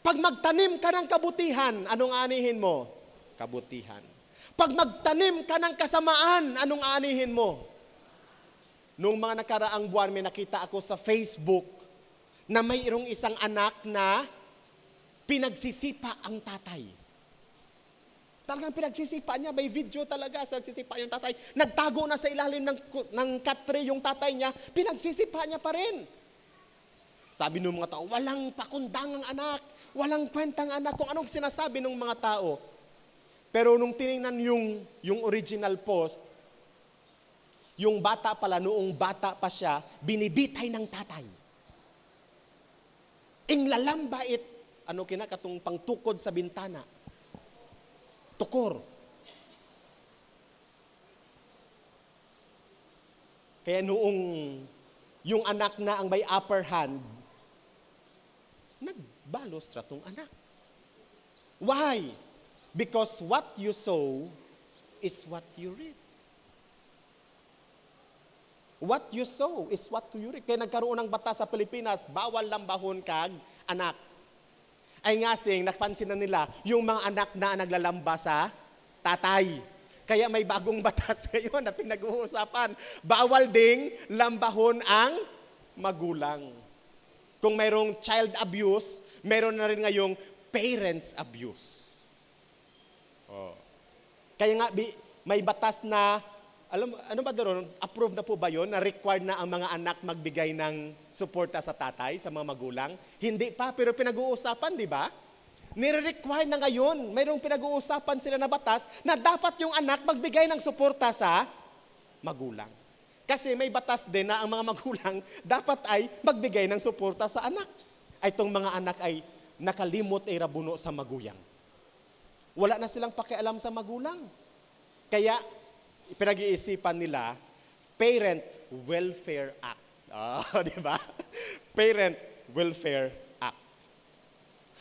Pag magtanim ka ng kabutihan, anong aanihin mo? Kabutihan. Pag magtanim ka ng kasamaan, anong aanihin mo? Noong mga nakaraang buwan, may nakita ako sa Facebook na mayroong isang anak na pinagsisipa ang tatay. Talagang pinagsisipa niya, may video talaga sa nagsisipa yung tatay. Nagtago na sa ilalim ng katre yung tatay niya, pinagsisipa niya pa rin. Sabi ng mga tao, walang pakundangang anak, walang kwentang anak, kung anong sinasabi ng mga tao. Pero nung tiningnan yung original post, yung bata pala, noong bata pa siya, binibitay ng tatay. Inglalambait, katong pangtukod sa bintana. Tukor. Kaya noong yung anak na ang may upper hand, nagbalos ratong anak. Why? Because what you sow is what you reap. What you sow is what you reap. Kaya nagkaroon ng batas sa Pilipinas, bawal lambahon kag anak. Ay ngasing, napansin na nila, yung mga anak na naglalamba sa tatay. Kaya may bagong batas ngayon na pinag-uusapan. Bawal ding lambahon ang magulang. Kung mayroong child abuse, meron na rin ngayong parents abuse. Kaya nga, may batas na, ano ba doon, approve na po ba yun, na required na ang mga anak magbigay ng suporta sa tatay, sa mga magulang? Hindi pa, pero pinag-uusapan, di ba? Nire-require na ngayon, mayroong pinag-uusapan sila na batas na dapat yung anak magbigay ng suporta sa magulang. Kasi may batas din na ang mga magulang dapat ay magbigay ng suporta sa anak. Ay itong mga anak ay nakalimot ay rabuno sa maguyang. Wala na silang pakialam sa magulang. Kaya, pinag-iisipan nila, Parent Welfare Act. Di ba? Parent Welfare Act.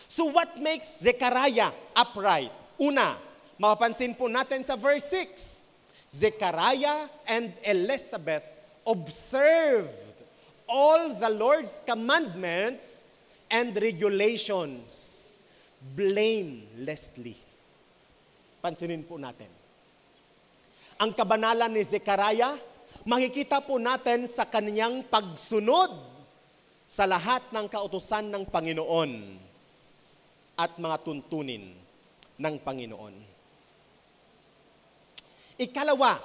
So what makes Zechariah upright? Una, mapapansin po natin sa verse 6. Zechariah and Elizabeth observed all the Lord's commandments and regulations blamelessly. Pansinin po natin. Ang kabanalan ni Zechariah, makikita po natin sa kaniyang pagsunod sa lahat ng kautusan ng Panginoon at mga tuntunin ng Panginoon. Ikalawa,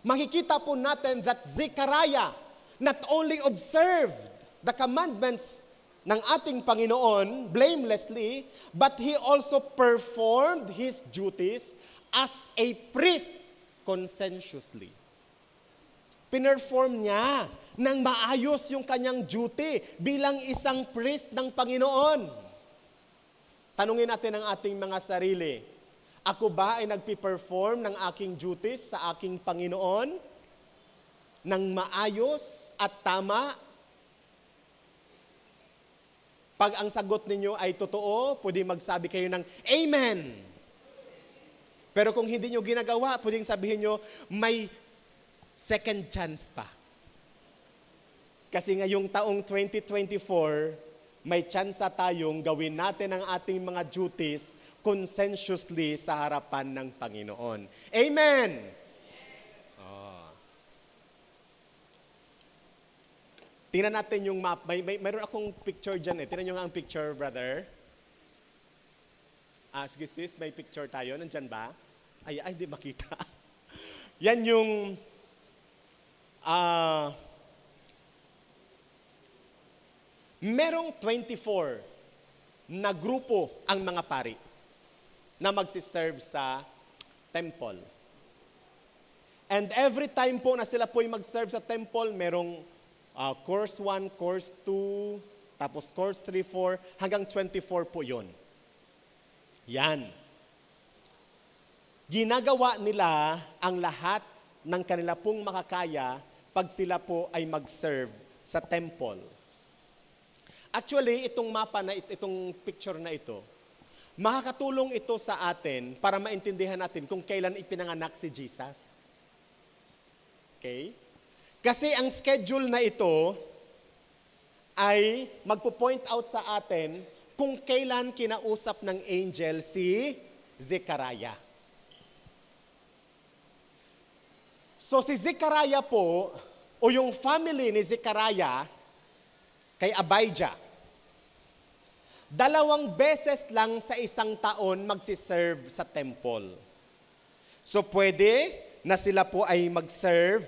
makikita po natin that Zechariah not only observed the commandments ng ating Panginoon blamelessly, but he also performed his duties as a priest conscientiously. Pinerform niya ng maayos yung kanyang duty bilang isang priest ng Panginoon. Tanungin natin ang ating mga sarili, ako ba ay nagpiperform ng aking duties sa aking Panginoon ng maayos at tama? Pag ang sagot ninyo ay totoo, pwedeng magsabi kayo ng Amen. Pero kung hindi nyo ginagawa, pwedeng sabihin nyo, may second chance pa. Kasi ngayong taong 2024, may chance tayong gawin natin ang ating mga duties conscientiously sa harapan ng Panginoon. Amen! Tingnan natin yung map. Mayroon akong picture dyan eh. Tingnan nyo nga ang picture, brother. Sige sis, may picture tayo. Nandyan ba? Ay, hindi makita. Yan yung merong 24 na grupo ang mga pari na magsiserve sa temple. And every time po na sila po yung mag-serve sa temple, merong course 1, course 2, tapos course 3, 4, hanggang 24 po yun. Yan. Ginagawa nila ang lahat ng kanila pong makakaya pag sila po ay mag-serve sa temple. Actually, itong mapa na itong picture na ito, makakatulong ito sa atin para maintindihan natin kung kailan ipinanganak si Jesus. Okay? Kasi ang schedule na ito ay magpo-point out sa atin kung kailan kinausap ng angel si Zechariah. So si Zechariah po, o yung family ni Zechariah, kay Abijah, 2 beses lang sa isang taon magsiserve sa temple. So pwede na sila po ay mag-serve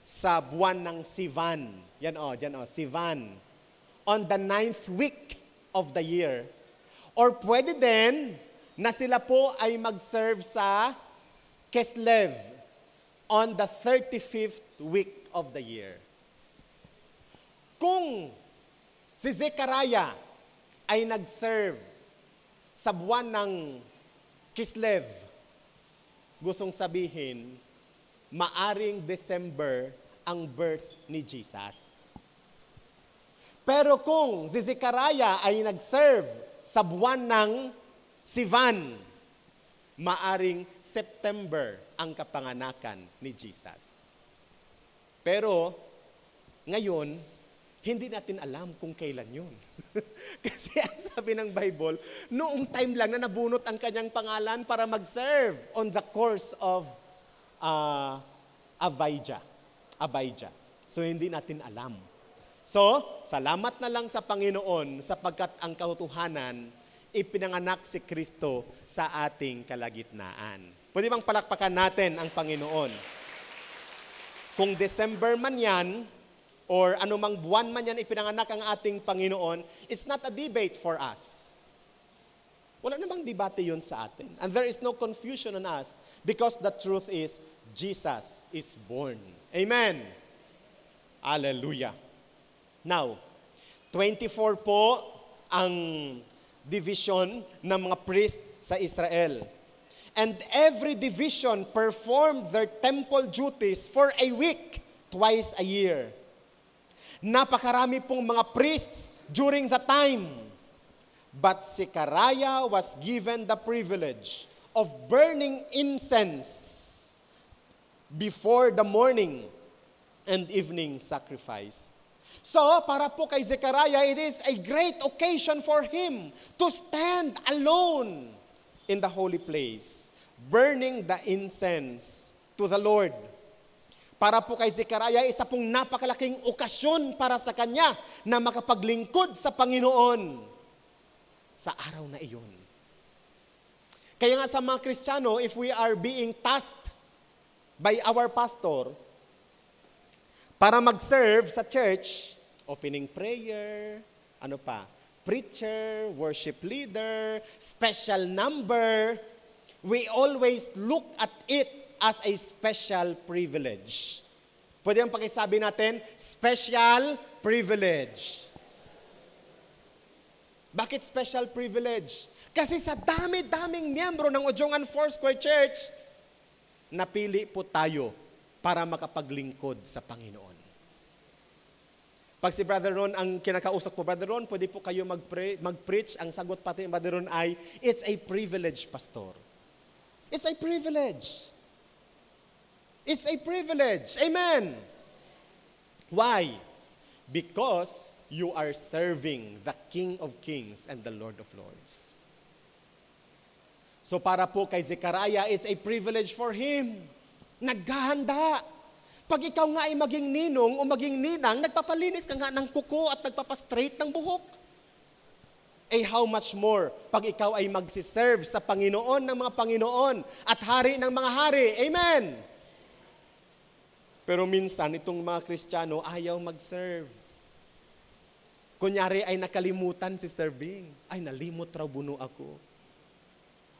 sa buwan ng Sivan. Yan dyan Sivan. On the 9th week of the year. Or pwede din na sila po ay mag-serve sa Kislev on the 35th week of the year. Kung si Zechariah ay nag-serve sa buwan ng Kislev, gustong sabihin, maaring December ang birth ni Jesus. Pero kung si Zechariah ay nag-serve sa buwan ng Sivan, maaring September ang kapanganakan ni Jesus. Pero ngayon, hindi natin alam kung kailan yun. Kasi ang sabi ng Bible, noong time lang na nabunot ang kanyang pangalan para mag-serve on the course of Abijah. So hindi natin alam. So, salamat na lang sa Panginoon sapagkat ang katotohanan, ipinanganak si Kristo sa ating kalagitnaan. Pwede bang palakpakan natin ang Panginoon? Kung December man yan, or anumang buwan man yan ipinanganak ang ating Panginoon, it's not a debate for us. Wala namang debate yun sa atin. And there is no confusion on us because the truth is, Jesus is born. Amen. Hallelujah. Now, 24 po ang division ng mga priest sa Israel. And every division performed their temple duties for a week, twice a year. Napakarami pong mga priests during the time. But Zechariah was given the privilege of burning incense before the morning and evening sacrifice. So, para po kay Zechariah, it is a great occasion for him to stand alone in the holy place, burning the incense to the Lord. Para po kay Zechariah, isa pong napakalaking okasyon para sa kanya na makapaglingkod sa Panginoon sa araw na iyon. Kaya nga sa mga Kristiyano, if we are being tasked by our pastor para mag-serve sa church, opening prayer, preacher, worship leader, special number, we always look at it as a special privilege. Pwede ang pakisabi natin, special privilege. Bakit special privilege? Kasi sa dami-daming miyembro ng Ojungan Foursquare Church, napili po tayo para makapaglingkod sa Panginoon. Pag si Brother Ron ang kinakausap po, Brother Ron, pwede po kayo mag-preach. Ang sagot pati ni Brother Ron ay, it's a privilege, Pastor. It's a privilege. It's a privilege. Amen. Why? Because you are serving the King of Kings and the Lord of Lords. So para po kay Zechariah, it's a privilege for him. Naghahanda. Pag ikaw nga ay maging ninong o maging ninang, nagpapalinis ka nga ng kuko at nagpapastraight ng buhok. How much more pag ikaw ay magsiserve sa Panginoon ng mga Panginoon at hari ng mga hari. Amen! Pero minsan, itong mga Kristiyano ayaw mag-serve. Kunyari ay nakalimutan, Sister Bing. Ay, nalimot raw buno ako.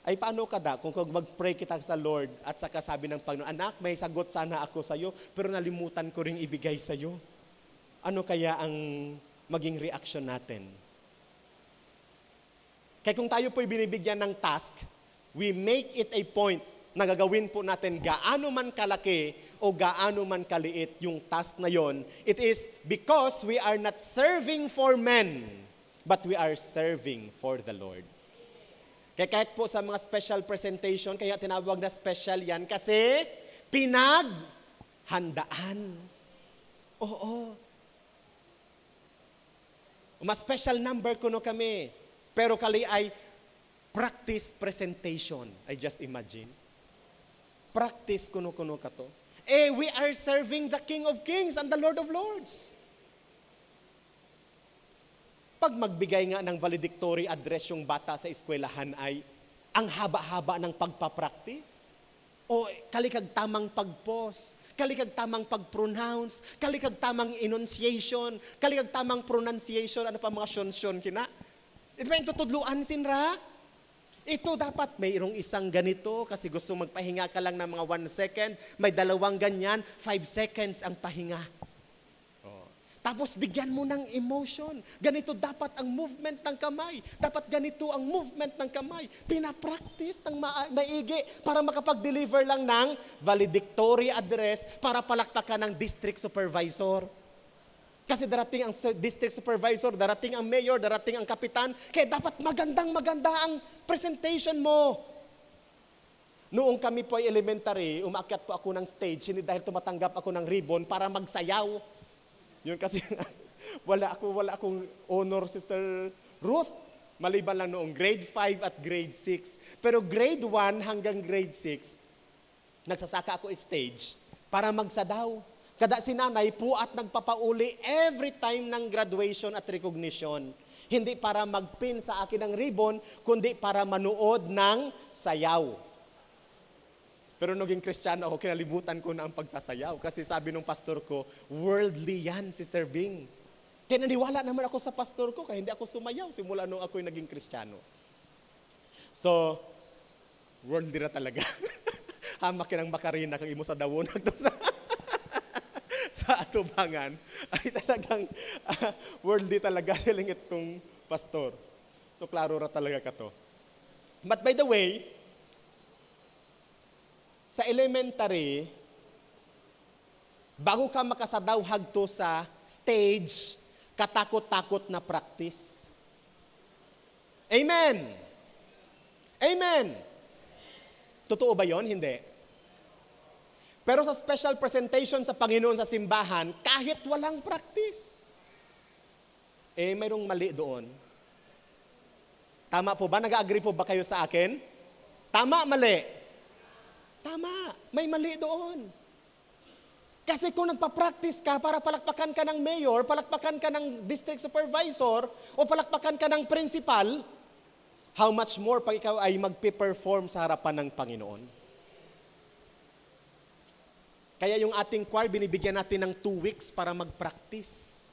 Ay, paano kada kung mag-pray kita sa Lord at saka sabi ng Panginoon, anak, may sagot sana ako sa iyo, pero nalimutan ko ring ibigay sa iyo. Ano kaya ang maging reaction natin? Kaya kung tayo po'y binibigyan ng task, we make it a point na gagawin po natin gaano man kalaki o gaano man kaliit yung task na yon. It is because we are not serving for men, but we are serving for the Lord. Kaya kahit po sa mga special presentation, kaya tinawag na special yan kasi pinaghandaan. Oo. Mas special number kuno kami. Pero kali ay practice presentation. I just imagine. Practice kuno ka to. We are serving the King of Kings and the Lord of Lords. Pag magbigay nga ng valedictory address yung bata sa eskwelahan ay ang haba-haba ng pagpapractice. O kalikag tamang pag-pause, kalikag tamang pag-pronounce, kalikag tamang enunciation, kalikag tamang pronunciation, ano pa mga syonsyon kina. Ito ba yung tutudluan sinra? Ito dapat mayroong isang ganito kasi gusto magpahinga ka lang ng mga 1 second, may dalawang ganyan, 5 seconds ang pahinga. Tapos bigyan mo ng emotion. Ganito dapat ang movement ng kamay. Dapat ganito ang movement ng kamay. Pinapractice ng maigi para makapag-deliver lang ng valedictory address para palakpakan ng district supervisor. Kasi darating ang district supervisor, darating ang mayor, darating ang kapitan. Kaya dapat maganda ang presentation mo. Noong kami po ay elementary, umakyat po ako ng stage, hindi dahil tumatanggap ako ng ribbon para magsayaw. Yun kasi wala akong honor, Sister Ruth. Maliban lang noong grade 5 at grade 6. Pero grade 1 hanggang grade 6, nagsasaka ako stage para magsadaw. Kada si nanay po at nagpapauli every time ng graduation at recognition. Hindi para magpin sa akin ng ribbon, kundi para manood ng sayaw. Pero naging Kristiyano ako, kinalimutan ko na ang pagsasayaw. Kasi sabi ng pastor ko, worldly yan, Sister Bing. Kaya naniwala naman ako sa pastor ko, kaya hindi ako sumayaw simula nung ako'y naging Kristiyano. So, worldly na talaga. Hamak ng makarina kang imo sa dawon sa atubangan ay talagang worldly talaga silang itong pastor. So, klaro ra talaga ka to. But by the way, sa elementary, bago ka makasadaw hagto sa stage, katakot-takot na practice. Amen! Amen! Totoo ba yon? Hindi. Pero sa special presentation sa Panginoon sa simbahan, kahit walang practice, mayroong mali doon. Tama po ba? Nag-agree po ba kayo sa akin? Tama, mali? Tama, may mali doon. Kasi kung nagpa-practice ka para palakpakan ka ng mayor, palakpakan ka ng district supervisor, o palakpakan ka ng principal, how much more pag ikaw ay magpe-perform sa harapan ng Panginoon? Kaya yung ating choir, binibigyan natin ng 2 weeks para mag-practice.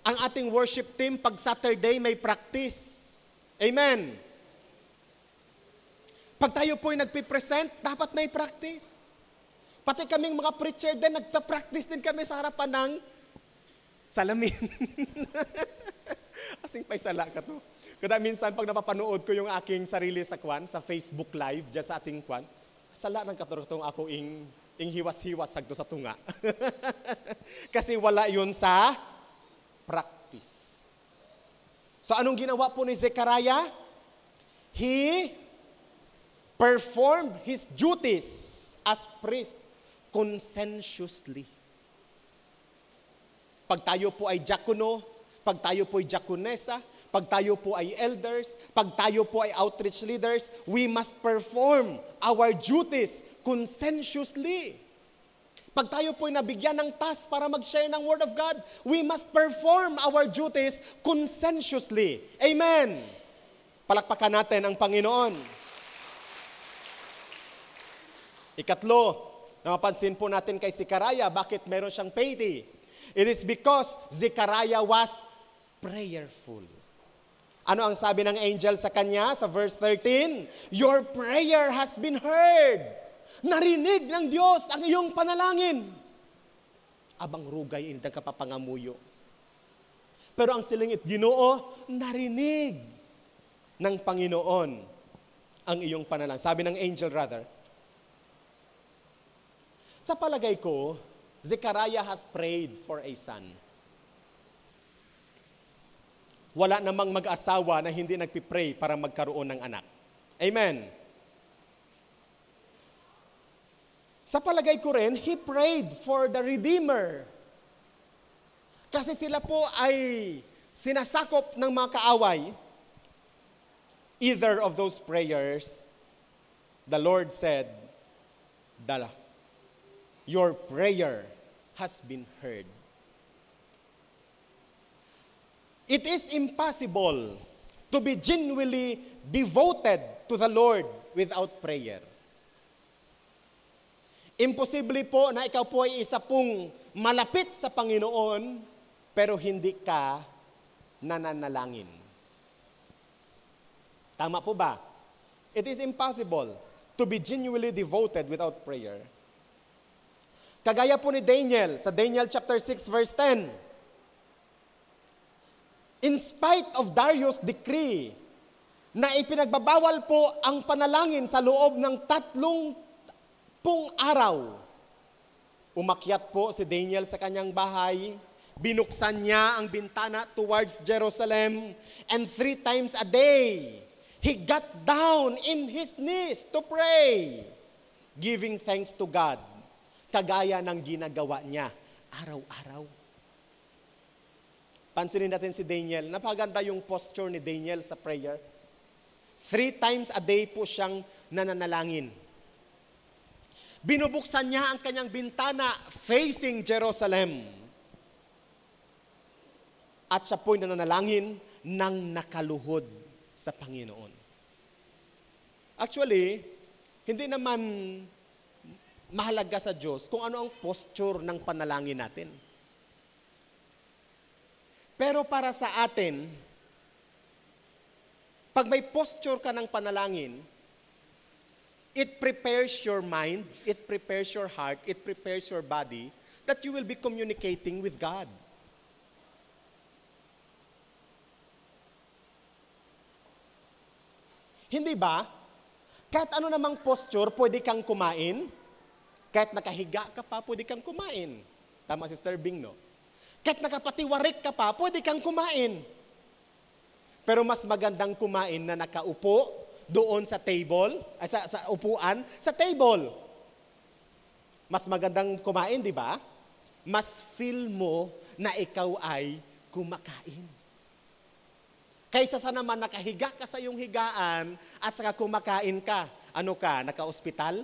Ang ating worship team, pag Saturday, may practice. Amen. Pag tayo po'y nagpipresent, dapat may practice. Pati kaming mga preacher din, nagpa-practice din kami sa harapan ng salamin. Asing paisala ka to. Kada minsan, pag napapanood ko yung aking sarili sa Facebook Live, dyan sa ating sala ng katurutong ako ing hiwas-hiwas hagdo sa tunga. Kasi wala yun sa practice. So anong ginawa po ni Zechariah? He performed his duties as priest conscientiously. Pag tayo po ay diakono, pag tayo po ay diakonesa, pag tayo po ay elders, pag tayo po ay outreach leaders, we must perform our duties conscientiously. Pag tayo po ay nabigyan ng task para mag-share ng Word of God, we must perform our duties conscientiously. Amen. Palakpakan natin ang Panginoon. Ikatlo, napapansin po natin kay Zechariah, bakit meron siyang piety? It is because Zechariah was prayerful. Ano ang sabi ng angel sa kanya sa verse 13? Your prayer has been heard. Narinig ng Diyos ang iyong panalangin. Abang rugay, hindi ka papangamuyo. Pero ang silingit, Ginoo, narinig ng Panginoon ang iyong panalangin. Sabi ng angel rather. Sa palagay ko, Zechariah has prayed for a son. Wala namang mag-asawa na hindi nagpipray para magkaroon ng anak. Amen. Sa palagay ko rin, he prayed for the Redeemer. Kasi sila po ay sinasakop ng mga kaaway. Either of those prayers, the Lord said, your prayer has been heard. It is impossible to be genuinely devoted to the Lord without prayer. Imposible po na ikaw po ay isa pong malapit sa Panginoon, pero hindi ka nananalangin. Tama po ba? It is impossible to be genuinely devoted without prayer. Kagaya po ni Daniel, sa Daniel chapter 6 verse 10, in spite of Darius' decree na ipinagbabawal po ang panalangin sa loob ng 30 araw, umakyat po si Daniel sa kanyang bahay, binuksan niya ang bintana towards Jerusalem, and 3 times a day, he got down in his knees to pray, giving thanks to God, kagaya ng ginagawa niya araw-araw. Pansinin natin si Daniel. Napaganda yung posture ni Daniel sa prayer. 3 times a day po siyang nananalangin. Binubuksan niya ang kanyang bintana facing Jerusalem. At siya po'y nananalangin ng nakaluhod sa Panginoon. Actually, hindi naman mahalaga sa Diyos kung ano ang posture ng panalangin natin. Pero para sa atin, pag may posture ka ng panalangin, it prepares your mind, it prepares your heart, it prepares your body that you will be communicating with God. Hindi ba? Kahit ano namang posture, pwede kang kumain. Kahit nakahiga ka pa, pwede kang kumain. Tama, Sister Bing, no? Kahit nakapatiwarik ka pa, pwede kang kumain. Pero mas magandang kumain na nakaupo doon sa table, sa upuan, sa table. Mas magandang kumain, di ba? Mas feel mo na ikaw ay kumakain. Kaysa sa naman nakahiga ka sa iyong higaan at saka kumakain ka. Ano ka, naka-ospital?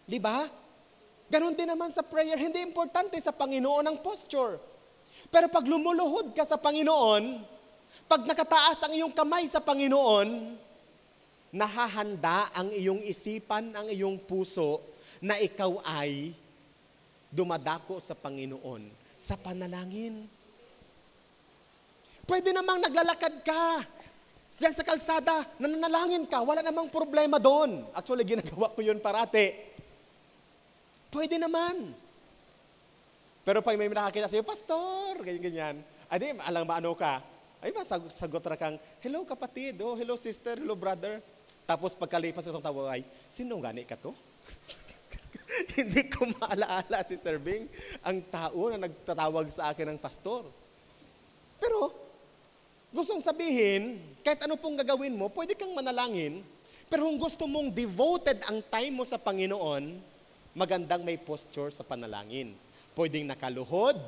Di ba? Ganon din naman sa prayer. Hindi importante sa Panginoon ang posture. Pero pag lumuluhod ka sa Panginoon, pag nakataas ang iyong kamay sa Panginoon, nahahanda ang iyong isipan, ang iyong puso, na ikaw ay dumadako sa Panginoon sa panalangin. Pwede namang naglalakad ka diyan sa kalsada, nananalangin ka, wala namang problema doon. Actually, ginagawa ko yun parati. Pwede naman. Pero pag may nakakita sa'yo, Pastor, ganyan-ganyan, ay alam ba ano ka? Ay ba, sagot na kang, hello kapatid, oh, hello sister, hello brother. Tapos pagkalipas itong tawag ay, sino gani ka to? Hindi ko maalaala, Sister Bing, ang tao na nagtatawag sa akin ng pastor. Pero, gustong sabihin, kahit ano pong gagawin mo, pwede kang manalangin, pero kung gusto mong devoted ang time mo sa Panginoon, magandang may posture sa panalangin. Pwedeng nakaluhod,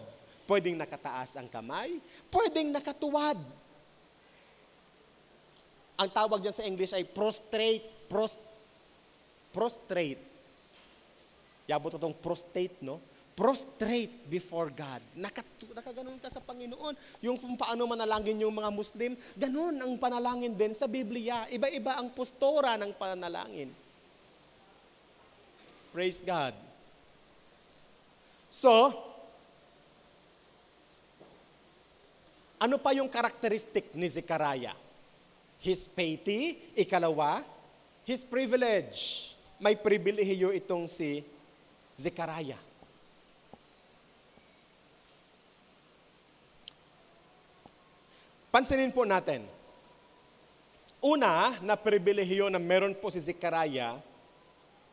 pwedeng nakataas ang kamay, pwedeng nakatuwad. Ang tawag dyan sa English ay prostrate. Yabot itong prostate, no? Prostrate before God. Nakaganon ka sa Panginoon. Yung kung paano manalangin yung mga Muslim, ganon ang panalangin din sa Biblia. Iba-iba ang postura ng panalangin. Praise God. So, ano pa yung karakteristik ni Zechariah? His piety, ikalawa, his privilege. May pribilehiyo itong si Zechariah. Pansinin po natin. Una, na pribilehiyo na meron po si Zechariah,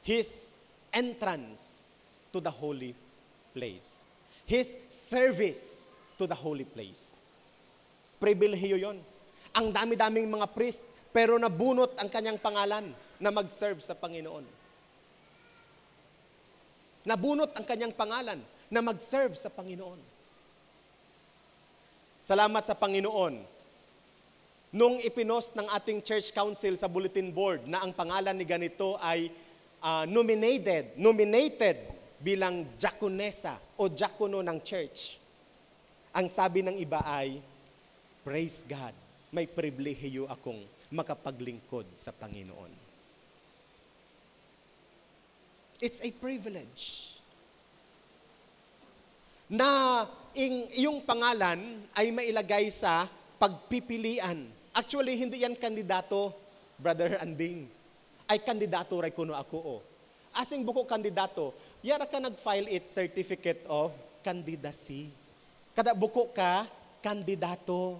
his entrance to the holy place. His service to the holy place. Pribilehiyo yon. Ang dami-daming mga priest, pero nabunot ang kanyang pangalan na mag-serve sa Panginoon. Nabunot ang kanyang pangalan na mag-serve sa Panginoon. Salamat sa Panginoon. Nung ipinost ng ating church council sa bulletin board na ang pangalan ni ganito ay nominated bilang diakonessa o diakono ng church. Ang sabi ng iba ay, praise God, may pribilehiyo akong makapaglingkod sa Panginoon. It's a privilege na iyong pangalan ay mailagay sa pagpipilian. Actually, hindi yan kandidato, Brother Anding. Ay kandidato ray kuno ako o. Asing buko kandidato, yara ka nag-file it certificate of candidacy. Kada buko ka, kandidato.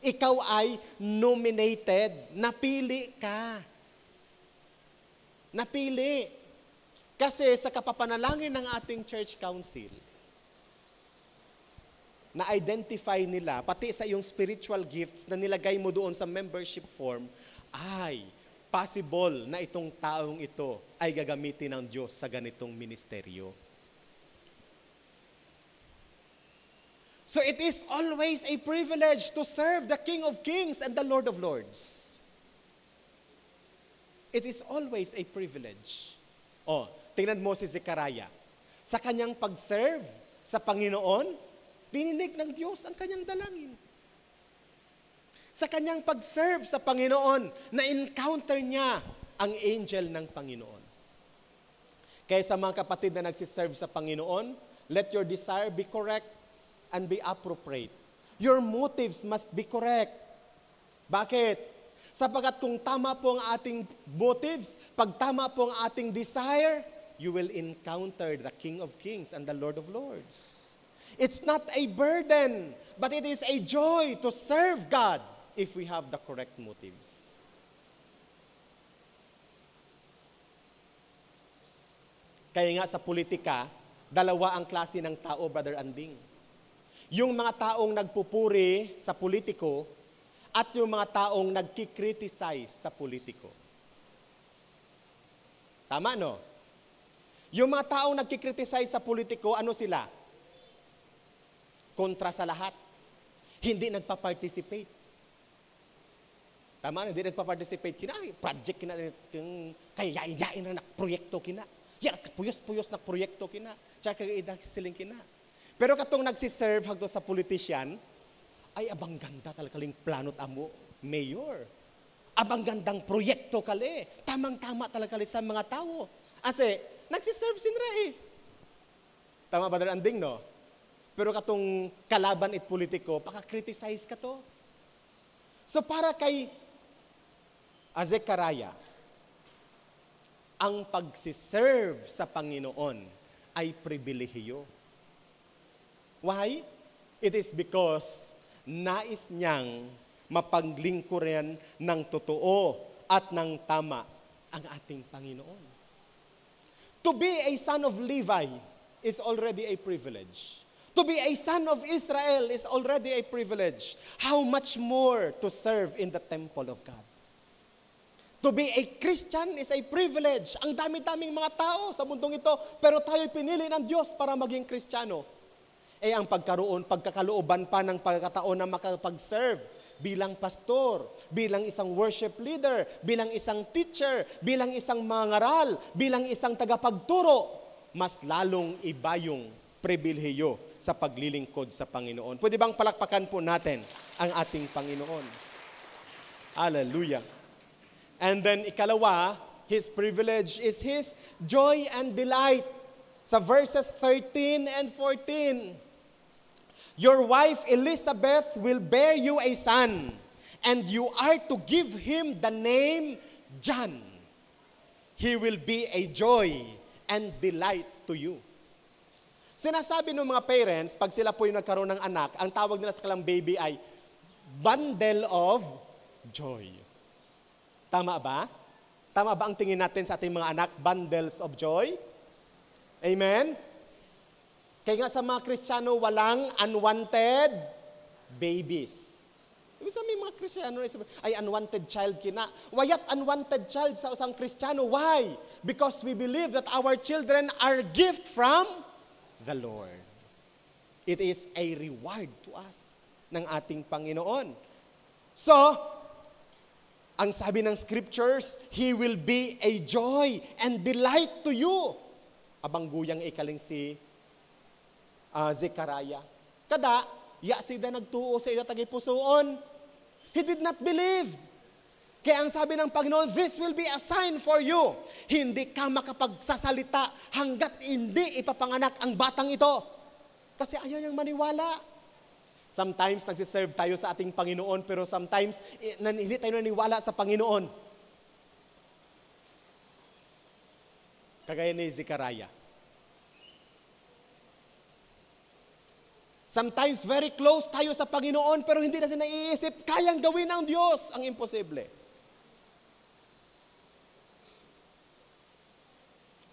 Ikaw ay nominated. Napili ka. Napili. Kasi sa kapapanalangin ng ating church council, na-identify nila, pati sa iyong spiritual gifts na nilagay mo doon sa membership form, ay possible na itong taong ito ay gagamitin ng Diyos sa ganitong ministeryo. So it is always a privilege to serve the King of Kings and the Lord of Lords. It is always a privilege. Oh, tingnan mo si Zechariah. Sa kanyang pag-serve sa Panginoon, dininig ng Diyos ang kanyang dalangin. Sa kanyang pag-serve sa Panginoon, na-encounter niya ang angel ng Panginoon. Kaya sa mga kapatid na nagsiserve sa Panginoon, let your desire be correct and be appropriate. Your motives must be correct. Bakit? Sapagkat kung tama po ang ating motives, pag tama po ang ating desire, you will encounter the King of Kings and the Lord of Lords. It's not a burden, but it is a joy to serve God if we have the correct motives. Kaya nga sa politika, dalawa ang klase ng tao, Brother Anding. Yung mga taong nagpupuri sa politiko at yung mga taong nagkikriticize sa politiko. Tama, no? Yung mga taong nagkikriticize sa politiko, ano sila? Kontra sa lahat. Hindi nagpa-participate. Tama, hindi nagpa-participate. Project kina, kaya yain na proyekto kina. Yan, puyos-puyos na proyekto kina. Tsaka kaya siling kina. Pero katong nagsiserve hagdo sa politician, ay abang ganda talagang planot amo, mayor. Abang gandang proyekto kali. Tamang-tama talaga sa mga tao. Kasi, nagsiserve sinra eh. Tama ba, Brother Anding, no? Pero katong kalaban it politiko, paka-criticize ka to. So para kay Zechariah, ang pagsiserve sa Panginoon ay pribilehiyo. Why? It is because nais niyang mapaglingkuran ng totoo at ng tama ang ating Panginoon. To be a son of Levi is already a privilege. To be a son of Israel is already a privilege. How much more to serve in the temple of God? To be a Christian is a privilege. Ang dami-daming mga tao sa mundong ito, pero tayo'y pinili ng Diyos para maging Kristiyano. Ang pagkakalooban pa ng pagkataon na makapag-serve bilang pastor, bilang isang worship leader, bilang isang teacher, bilang isang mangaral, bilang isang tagapagturo, mas lalong iba yung pribilehiyo sa paglilingkod sa Panginoon. Pwede bang palakpakan po natin ang ating Panginoon? Hallelujah. And then ikalawa, His privilege is His joy and delight. Sa verses 13 and 14, your wife Elizabeth will bear you a son, and you are to give him the name John. He will be a joy and delight to you. Sinasabi ng mga parents, pag sila po yung nagkaroon ng anak, ang tawag nila sa kanilang baby ay bundle of joy. Tama ba? Tama ba ang tingin natin sa ating mga anak? Bundles of joy? Amen? Kaya nga sa mga Kristiyano, walang unwanted babies. Ibig sabihin mga Kristiyano, ay unwanted child kina. Wayat unwanted child sa isang Kristiyano. Why? Because we believe that our children are gift from the Lord. It is a reward to us ng ating Panginoon. So, ang sabi ng scriptures, He will be a joy and delight to you. Abang guyang ikaling si Zechariah. Kada, ya sida nagtuo sa ida tagipusoon. He did not believe. Kaya ang sabi ng Panginoon, this will be a sign for you. Hindi ka makapagsasalita hanggat hindi ipapanganak ang batang ito. Kasi ayaw niyang maniwala. Sometimes nagsiserve tayo sa ating Panginoon, pero sometimes hindi tayo naniwala sa Panginoon. Kagaya ni Zechariah. Sometimes very close tayo sa Panginoon pero hindi natin naiisip, kayang gawin ng Diyos ang imposible.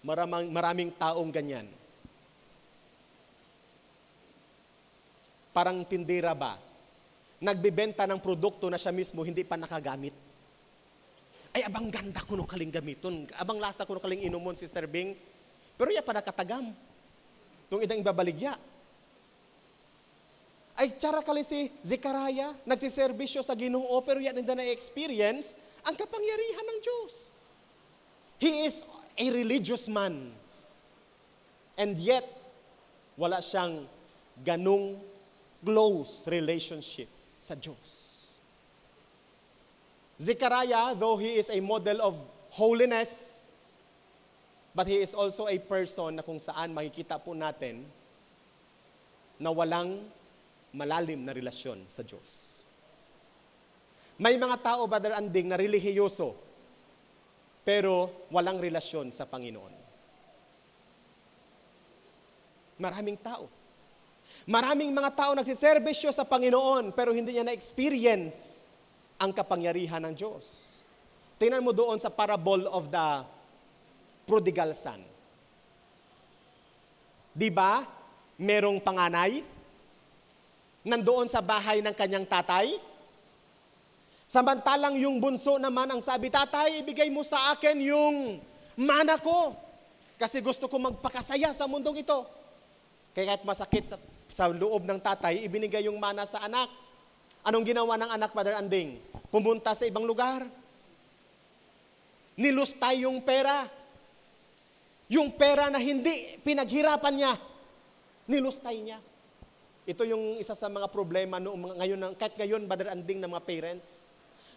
Maraming taong ganyan. Parang tindera ba? Nagbibenta ng produkto na siya mismo hindi pa nakagamit. Ay, abang ganda ko no kaling gamiton. Abang lasa ko no kaling inumon, Sister Bing. Pero ya pa nakatagam. Itong idang ibabaligya. Ay, tsara kali si Zechariah, nagsiservisyo sa Ginoo, pero yan hindi na-experience ang kapangyarihan ng Diyos. He is a religious man. And yet, wala siyang ganung close relationship sa Diyos. Zechariah, though he is a model of holiness, but he is also a person na kung saan makikita po natin na walang malalim na relasyon sa Diyos. May mga tao, Brother Anding, na relihiyoso, pero walang relasyon sa Panginoon. Maraming tao. Maraming mga tao nagsiservisyo sa Panginoon, pero hindi niya na-experience ang kapangyarihan ng Diyos. Tingnan mo doon sa parable of the prodigal son. Di ba? Merong panganay, nandoon sa bahay ng kanyang tatay. Samantalang yung bunso naman ang sabi, tatay, ibigay mo sa akin yung mana ko. Kasi gusto ko magpakasaya sa mundong ito. Kaya kahit masakit sa loob ng tatay, ibinigay yung mana sa anak. Anong ginawa ng anak, Brother Anding? Pumunta sa ibang lugar. Nilustay yung pera. Yung pera na hindi pinaghirapan niya, nilustay niya. Ito yung isa sa mga problema noong ngayon, kahit ngayon, Brother Anding, ng mga parents.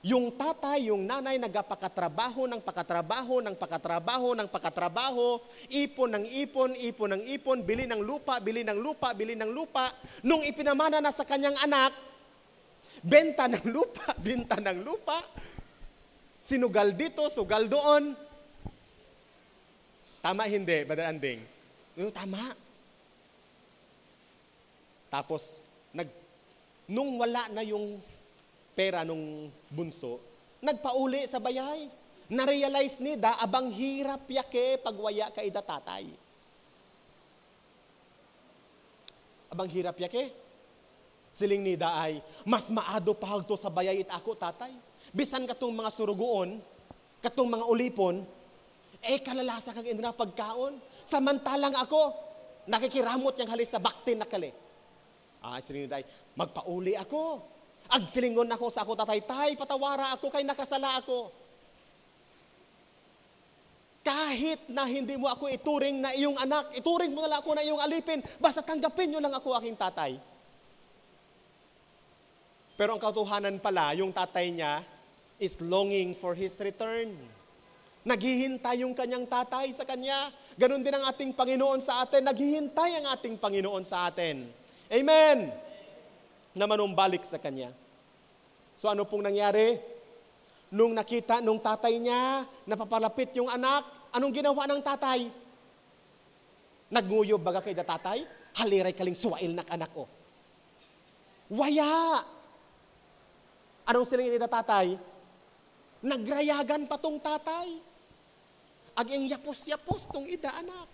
Yung tatay, yung nanay, nagpakatrabaho ng pakatrabaho, ng pakatrabaho, ng pakatrabaho, ipon ng ipon, ipon ng ipon, bili ng lupa, bili ng lupa, bili ng lupa. Nung ipinamana na sa kanyang anak, benta ng lupa, benta ng lupa, sinugal dito, sugal doon. Tama hindi, Brother Anding? Tama. Tapos, nung wala na yung pera nung bunso, nagpauli sa bayay. Na-realize ni da, abang hirap yake pagwaya ka ida tatay. Abang hirap yake. Siling ni da ay, mas maado pa hagto sa bayay it ako tatay. Bisan katong mga surugoon, katong mga ulipon, kalalasa kag indra pagkaon. Samantalang ako, nakikiramot yang halis sa baktin na kali. Siling ni da ay, magpauli ako. Agsilingon ako sa ako tatay, tay, patawara ako kay nakasala ako. Kahit na hindi mo ako ituring na iyong anak, ituring mo na lang ako na iyong alipin, basta tanggapin nyo lang ako aking tatay. Pero ang katotohanan pala, yung tatay niya is longing for his return. Naghihintay yung kanyang tatay sa kanya. Ganon din ang ating Panginoon sa atin. Naghihintay ang ating Panginoon sa atin. Amen! Na manumbalik sa kanya. So ano pong nangyari? Nung nakita nung tatay niya, napapalapit yung anak, anong ginawa ng tatay? Nagnguyob baga kay da tatay? Haliray kaling suwail nak anak ko. Waya! Anong siling ida tatay? Nagrayagan pa tong tatay. Aging yapos-yapos tong ida anak.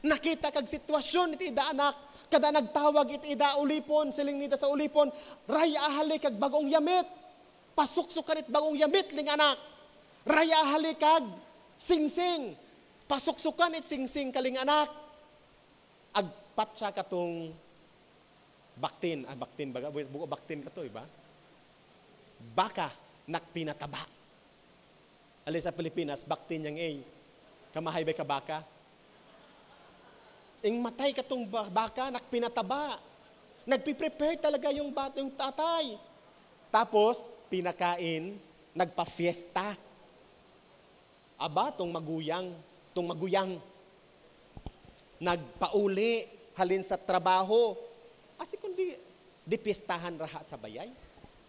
Nakita kag sitwasyon iti ida anak, kada nagtawag iti ida ulipon, siling nida sa ulipon, raya ahali kag bagong yamit. Pasuksukan it bagong yamit ling anak. Raya ahali kag singsing. Pasuksukan it singsing kaling anak. Agpat siya katong baktin. Baktin baga, buko baktin kato, iba? Baka nakpinataba. Ali sa Pilipinas, baktin yang kamahay bay ka baka. Ing matay katong baka, nakpinataba. Nagpiprepare talaga yung tatay. Tapos, pinakain, nagpa-fiesta. Aba, tong maguyang. Nagpauli, halin sa trabaho. Asi kundi, di pistahan raha sa bayay.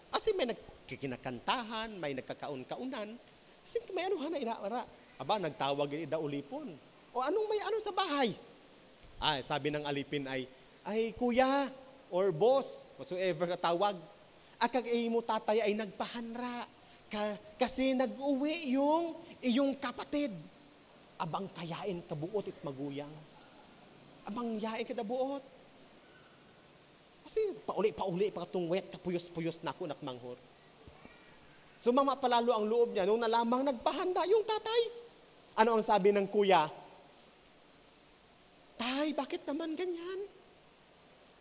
Asi may nagkikinakantahan, may nagkakaun-kaunan. Asi may ano hana inaara. Aba, nagtawag ida ulipon. O anong may ano sa bahay? Sabi ng alipin ay kuya or boss, whatsoever na tawag, akag mo tatay ay nagpahanra kasi nag-uwi yung iyong kapatid. Abang kayain kabuot it maguyang. Abang yain kadabuot. Kasi pauli pa itong wet, kapuyos-puyos na ako nakmanghor. Sumama palalo ang loob niya nung nalamang nagpahanda yung tatay. Ano ang sabi ng kuya? Tay, bakit naman ganyan?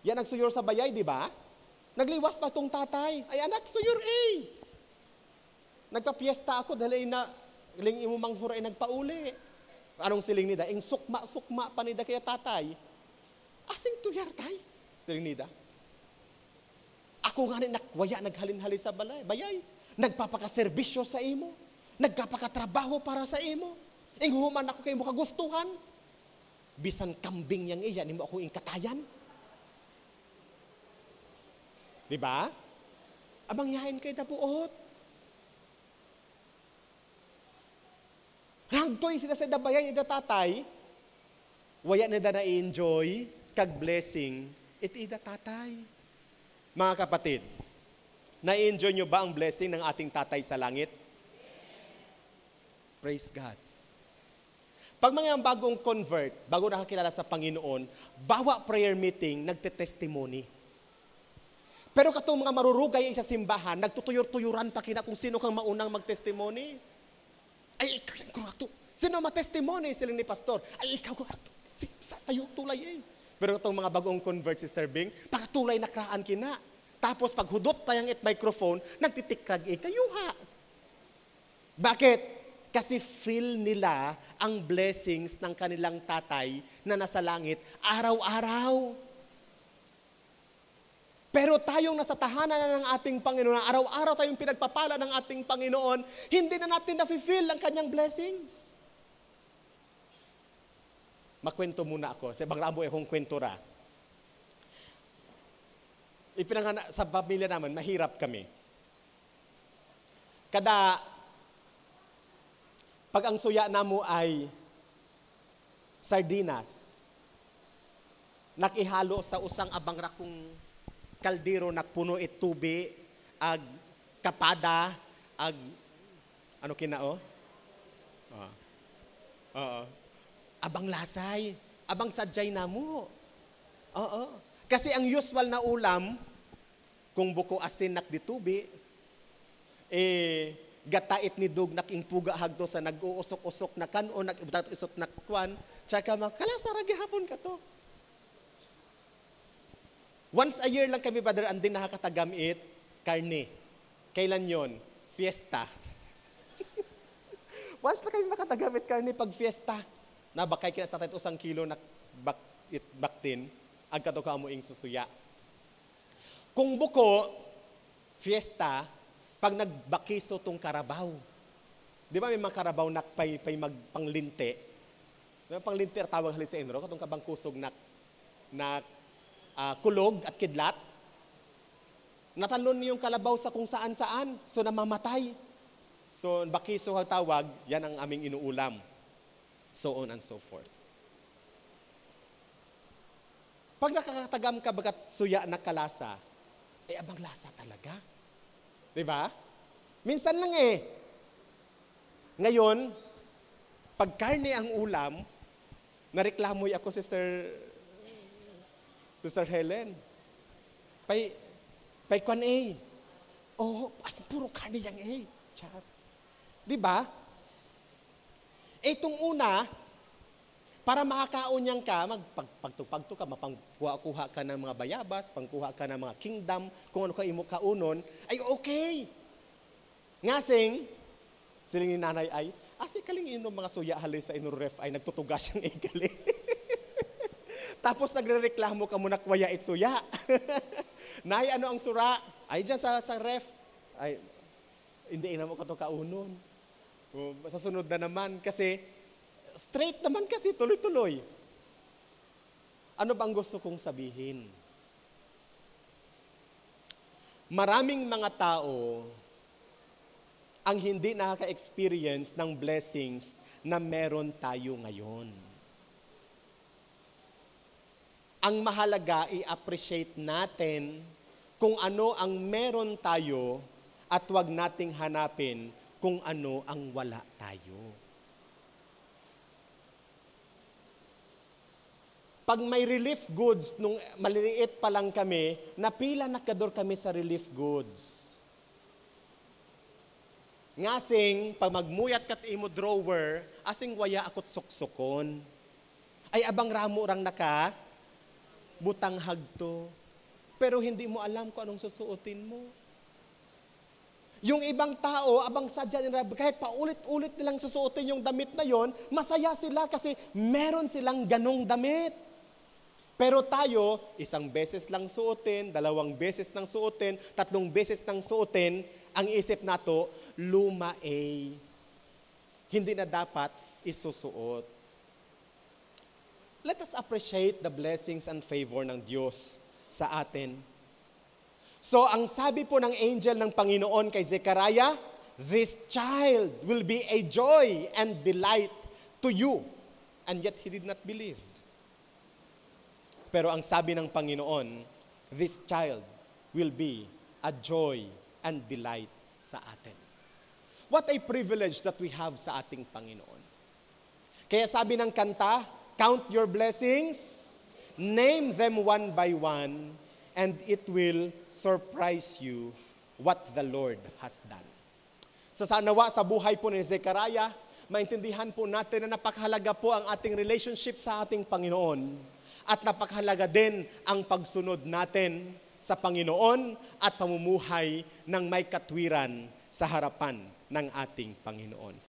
Yan ang suyor sa bayay, di ba? Nagliwas pa itong tatay. Ay anak, suyor Nagpa-fiesta ako dahil na ling imo manghura ay nagpauli. Anong siling nida? Ing sukma pa nida kaya tatay. Asing tuyar tay? Siling nida. Ako nga ni nakwaya naghalin-hali sa bayay. Nagpapakaserbisyo sa imo. Nagpapakatrabaho para sa imo. Ing human ako kay mo kagustuhan. Bisan kambing yang iya, nimo ako ing katayan. Diba? Abang yahin kay tapuot. Rangtoy sila sa dabayan ida tatay, waya na da na-enjoy, kag blessing, ida tatay. Mga kapatid, na-enjoy nyo ba ang blessing ng ating tatay sa langit? Praise God. Pag mga bagong convert, bago nakakilala sa Panginoon, bawa prayer meeting, nagte-testimony. Pero katong mga marurugay sa simbahan, nagtutuyur-tuyuran pa kina kung sino kang maunang mag-testimony. Ay, ikaw yung kurakto. Sino ma-testimony silang ni pastor? Ay, ikaw kurakto. Sa tayo tulay eh. Pero itong mga bagong convert, Sister Bing, pagkatulay nakraan kina. Tapos pag hudot pa yung microphone, nagtitikrag kayuha. Bakit? Kasi feel nila ang blessings ng kanilang tatay na nasa langit araw-araw. Pero tayong nasa tahanan na ng ating Panginoon, araw-araw tayong pinagpapala ng ating Panginoon, hindi na natin na-feel ang kanyang blessings. Makwento muna ako. Sa ibang rabo akong kwento ra. Sa pamilya naman, mahirap kami. Pag ang suya namo ay sardinas, nakihalo sa usang abang rakong kaldero nakpuno tubi, ag kapada, ag ano kinao? Abang lasay, abang sadyay namo. Oo. Kasi ang usual na ulam, kung buko asin nak ditubi, gatait ni dug nakingpuga hagdo sa nag-uusok-usok na kanon, nag-isot na kwan, tsaka kalasa ra gihapon ka to. Once a year lang kami, Brother Andy, nakakatagamit karne. Kailan yon? Fiesta. Once na kami makatagamit karne pag fiesta, na bakay kinas natin 1 kilo na baktin, agkato ka mo ing susuya. Kung buko, fiesta, pag nagbakiso tong karabaw. Di ba may mga karabaw na pay magpanglinte? Di ba panglinti tawag halin sa inro, katong kabang kusog na kulog at kidlat. Natalon yung kalabaw sa kung saan-saan. So namamatay. So bakiso ang tawag, yan ang aming inuulam. So on and so forth. Pag nakakatagam ka bagat suya na kalasa, abang lasa talaga. Diba? Minsan lang Ngayon, pag karne ang ulam, nareklamoy ako, Sister Helen. Pay kwan as puro karne yang Char. Diba? Itong una, para makakaonyang ka, magpagtupagto ka, mapangkuha ka ng mga bayabas, pangkuha ka ng mga kingdom, kung ano ka imo kaunon, ay okay. Ngasing, siling ni nanay ay, kaling inom mga suya halay sa inuref ay nagtutugas siyang igali. Tapos nagrereklamo ka muna kwaya suya. Nay, ano ang sura? Ay, dyan sa ref. Ay, hindi na mo ka ito kaunon. Sa sunod na naman, kasi straight naman kasi, tuloy-tuloy. Ano bang gusto kong sabihin? Maraming mga tao ang hindi nakaka-experience ng blessings na meron tayo ngayon. Ang mahalaga, i-appreciate natin kung ano ang meron tayo at huwag nating hanapin kung ano ang wala tayo. Pag may relief goods, nung maliliit pa lang kami, napila nakador kami sa relief goods. Ngasing, pag magmuyat kat imo drawer, asing waya akot suksukon. Ay abang ramo rang naka, butang hagto. Pero hindi mo alam kung anong susuotin mo. Yung ibang tao, abang sadya nila, kahit paulit-ulit nilang susuotin yung damit na yon, masaya sila kasi meron silang ganong damit. Pero tayo, isang beses lang suotin, 2 beses nang suotin, 3 beses nang suotin, ang isip nato, luma hindi na dapat isusuot. Let us appreciate the blessings and favor ng Diyos sa atin. So, ang sabi po ng angel ng Panginoon kay Zechariah, this child will be a joy and delight to you. And yet, he did not believe. Pero ang sabi ng Panginoon, this child will be a joy and delight sa atin. What a privilege that we have sa ating Panginoon. Kaya sabi ng kanta, count your blessings, name them one by one, and it will surprise you what the Lord has done. Sa sanawa sa buhay po ni Zechariah, maintindihan po natin na napakahalaga po ang ating relationship sa ating Panginoon. At napakahalaga din ang pagsunod natin sa Panginoon at pamumuhay ng may katwiran sa harapan ng ating Panginoon.